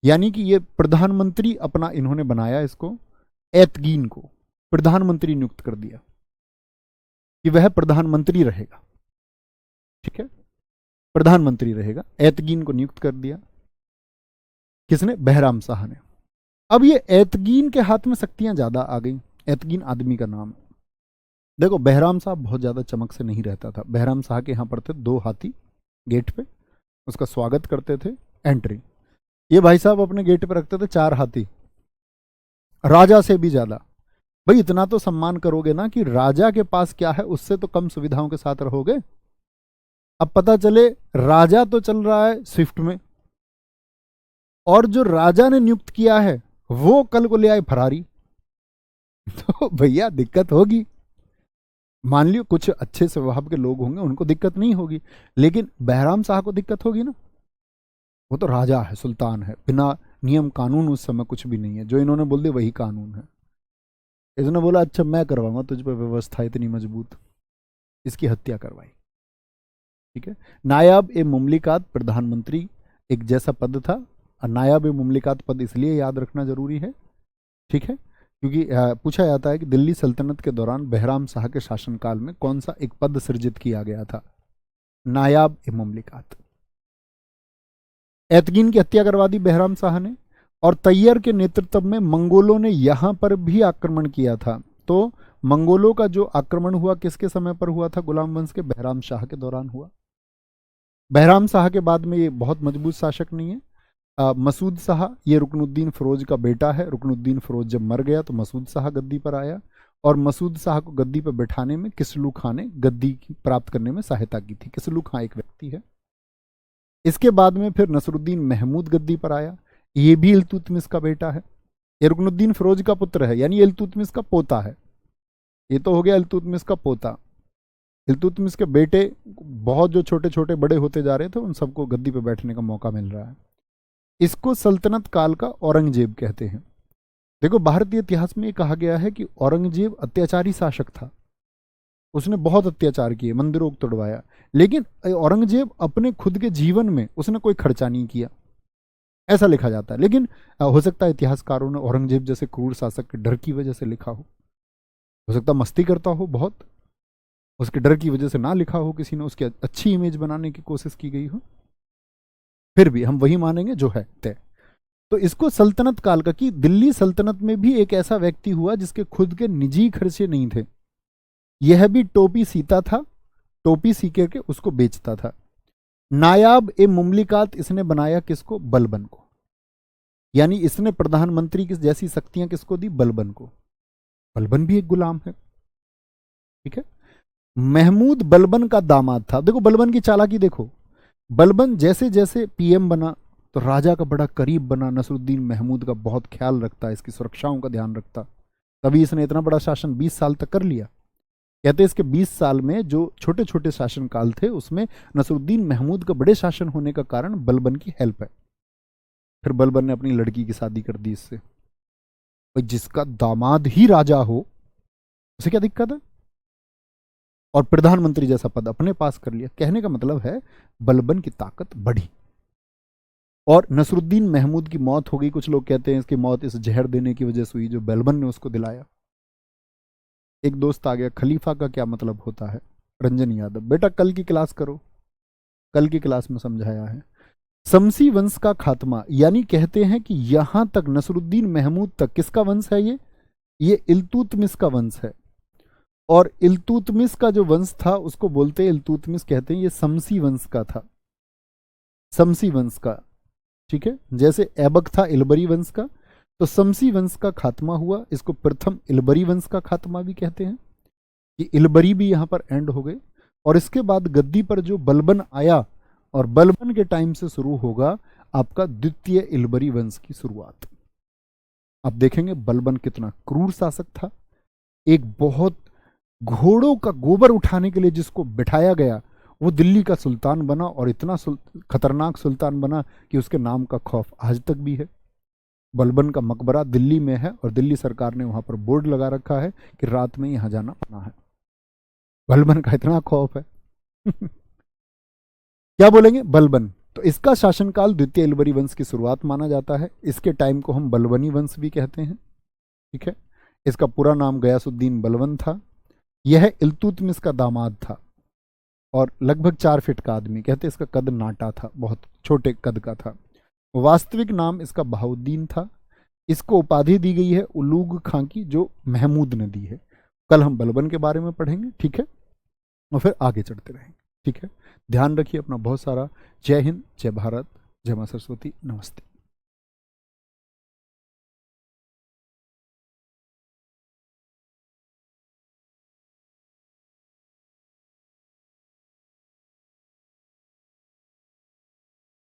यानी कि ये प्रधानमंत्री अपना इन्होंने बनाया, इसको एतगीन को प्रधानमंत्री नियुक्त कर दिया कि वह प्रधानमंत्री रहेगा, ठीक है। प्रधानमंत्री रहेगा। एतगीन को नियुक्त कर दिया। किसने? बहराम शाह ने। अब ये एतगीन के हाथ में शक्तियां ज्यादा आ गई। एतगीन आदमी का नाम है। देखो, बहराम साहब बहुत ज्यादा चमक से नहीं रहता था। बहराम शाह के यहाँ पर थे 2 हाथी गेट पे, उसका स्वागत करते थे, एंट्री। ये भाई साहब अपने गेट पे रखते थे 4 हाथी, राजा से भी ज्यादा। भाई इतना तो सम्मान करोगे ना कि राजा के पास क्या है उससे तो कम सुविधाओं के साथ रहोगे। अब पता चले राजा तो चल रहा है स्विफ्ट में, और जो राजा ने नियुक्त किया है वो कल को ले आए फरारी, तो भैया दिक्कत होगी। मान लियो कुछ अच्छे स्वभाव के लोग होंगे, उनको दिक्कत नहीं होगी, लेकिन बहराम शाह को दिक्कत होगी ना। वो तो राजा है, सुल्तान है, बिना नियम कानून उस समय कुछ भी नहीं है। जो इन्होंने बोल दिया वही कानून है। इसने बोला अच्छा मैं करवाऊंगा तुझ पर व्यवस्था इतनी मजबूत, इसकी हत्या करवाई। ठीक है। नायाब ए मुमलिकात प्रधानमंत्री एक जैसा पद था। नायाब ए मुमलिकात पद इसलिए याद रखना जरूरी है, ठीक है, क्योंकि पूछा जाता है कि दिल्ली सल्तनत के दौरान बहराम शाह के शासनकाल में कौन सा एक पद सृजित किया गया था? नायाब ए मुमलिकात। एतगीन की हत्या करवा दी बहराम शाह ने, और तैयर के नेतृत्व में मंगोलों ने यहां पर भी आक्रमण किया था। तो मंगोलों का जो आक्रमण हुआ किसके समय पर हुआ था? गुलाम वंश के बहराम शाह के दौरान हुआ। बहराम शाह के बाद में ये बहुत मजबूत शासक नहीं है। मसूद शाह, ये रुकनुद्दीन फिरोज का बेटा है। रुकनुद्दीन फिरोज जब मर गया तो मसूद शाह गद्दी पर आया, और मसूद शाह को गद्दी पर बैठाने में किसलू खां ने गद्दी प्राप्त करने में सहायता की थी। किसलू खां एक व्यक्ति है। इसके बाद में फिर नसरुद्दीन महमूद गद्दी पर आया, ये भी इल्तुतमिश का बेटा है। ये रुकनुद्दीन फिरोज का पुत्र है, यानी इल्तुतमिश का पोता है। ये तो हो गया इल्तुतमिश का पोता। इल्तुतमिश के बेटे बहुत जो छोटे छोटे बड़े होते जा रहे थे उन सबको गद्दी पर बैठने का मौका मिल रहा है। इसको सल्तनत काल का औरंगजेब कहते हैं। देखो, भारतीय इतिहास में ये कहा गया है कि औरंगजेब अत्याचारी शासक था। उसने बहुत अत्याचार किए, मंदिरों को तोड़वाया, लेकिन औरंगजेब अपने खुद के जीवन में उसने कोई खर्चा नहीं किया, ऐसा लिखा जाता है। लेकिन हो सकता है इतिहासकारों ने औरंगजेब जैसे क्रूर शासक के डर की वजह से लिखा हो सकता मस्ती करता हो बहुत, उसके डर की वजह से ना लिखा हो किसी ने, उसकी अच्छी इमेज बनाने की कोशिश की गई हो। फिर भी हम वही मानेंगे जो है तय। तो इसको सल्तनत काल का, कि दिल्ली सल्तनत में भी एक ऐसा व्यक्ति हुआ जिसके खुद के निजी खर्चे नहीं थे। यह भी टोपी सीता था, टोपी सी करके उसको बेचता था। नायाब ए मुमलिकात इसने बनाया किसको? बलबन को। यानी इसने प्रधानमंत्री की जैसी शक्तियां किसको दी? बलबन को। बलबन भी एक गुलाम है, ठीक है। महमूद बलबन का दामाद था। देखो बलबन की चालाकी देखो। बलबन जैसे जैसे पीएम बना तो राजा का बड़ा करीब बना, नसरुद्दीन महमूद का बहुत ख्याल रखता, इसकी सुरक्षाओं का ध्यान रखता। तभी इसने इतना बड़ा शासन 20 साल तक कर लिया। कहते इसके 20 साल में जो छोटे छोटे शासनकाल थे उसमें नसरुद्दीन महमूद का बड़े शासन होने का कारण बलबन की हेल्प है। फिर बलबन ने अपनी लड़की की शादी कर दी इससे। भाई जिसका दामाद ही राजा हो उसे क्या दिक्कत है? और प्रधानमंत्री जैसा पद अपने पास कर लिया। कहने का मतलब है बलबन की ताकत बढ़ी। और नसरुद्दीन महमूद की मौत हो गई। कुछ लोग कहते हैं इसकी मौत इस जहर देने की वजह से हुई जो बलबन ने उसको दिलाया। एक दोस्त आ गया, खलीफा का क्या मतलब होता है? रंजन यादव, बेटा कल की क्लास करो, कल की क्लास में समझाया है। शमसी वंश का खात्मा, यानी कहते हैं कि यहां तक नसरुद्दीन महमूद तक किसका वंश है? ये इल्तुतमिश का वंश है। और इल्तुतमिश का जो वंश था उसको बोलते हैं, इल्तुतमिश कहते हैं ये शमसी वंश का था, शमसी वंश का, ठीक है। जैसे ऐबक था इलबरी वंश का, तो शमसी वंश का खात्मा हुआ। इसको प्रथम इलबरी वंश का खात्मा भी कहते हैं, कि इलबरी भी यहां पर एंड हो गए। और इसके बाद गद्दी पर जो बलबन आया, और बलबन के टाइम से शुरू होगा आपका द्वितीय इलबरी वंश की शुरुआत। आप देखेंगे बलबन कितना क्रूर शासक था। एक बहुत घोड़ों का गोबर उठाने के लिए जिसको बिठाया गया वो दिल्ली का सुल्तान बना, और इतना खतरनाक सुल्तान बना कि उसके नाम का खौफ आज तक भी है। बलबन का मकबरा दिल्ली में है, और दिल्ली सरकार ने वहां पर बोर्ड लगा रखा है कि रात में यहां जाना मना है। बलबन का इतना खौफ है। क्या बोलेंगे? बलबन। तो इसका शासनकाल द्वितीय इलबरी वंश की शुरुआत माना जाता है। इसके टाइम को हम बलबनी वंश भी कहते हैं, ठीक है। इसका पूरा नाम गयासुद्दीन बलबन था। यह इल्तुतमिश का दामाद था। और लगभग 4 फीट का आदमी, कहते इसका कद नाटा था, बहुत छोटे कद का था। वास्तविक नाम इसका बहाउद्दीन था। इसको उपाधि दी गई है उलूग खां की, जो महमूद ने दी है। कल हम बलबन के बारे में पढ़ेंगे, ठीक है, और फिर आगे चढ़ते रहेंगे, ठीक है। ध्यान रखिए अपना बहुत सारा। जय हिंद, जय भारत, जय मां सरस्वती, नमस्ते।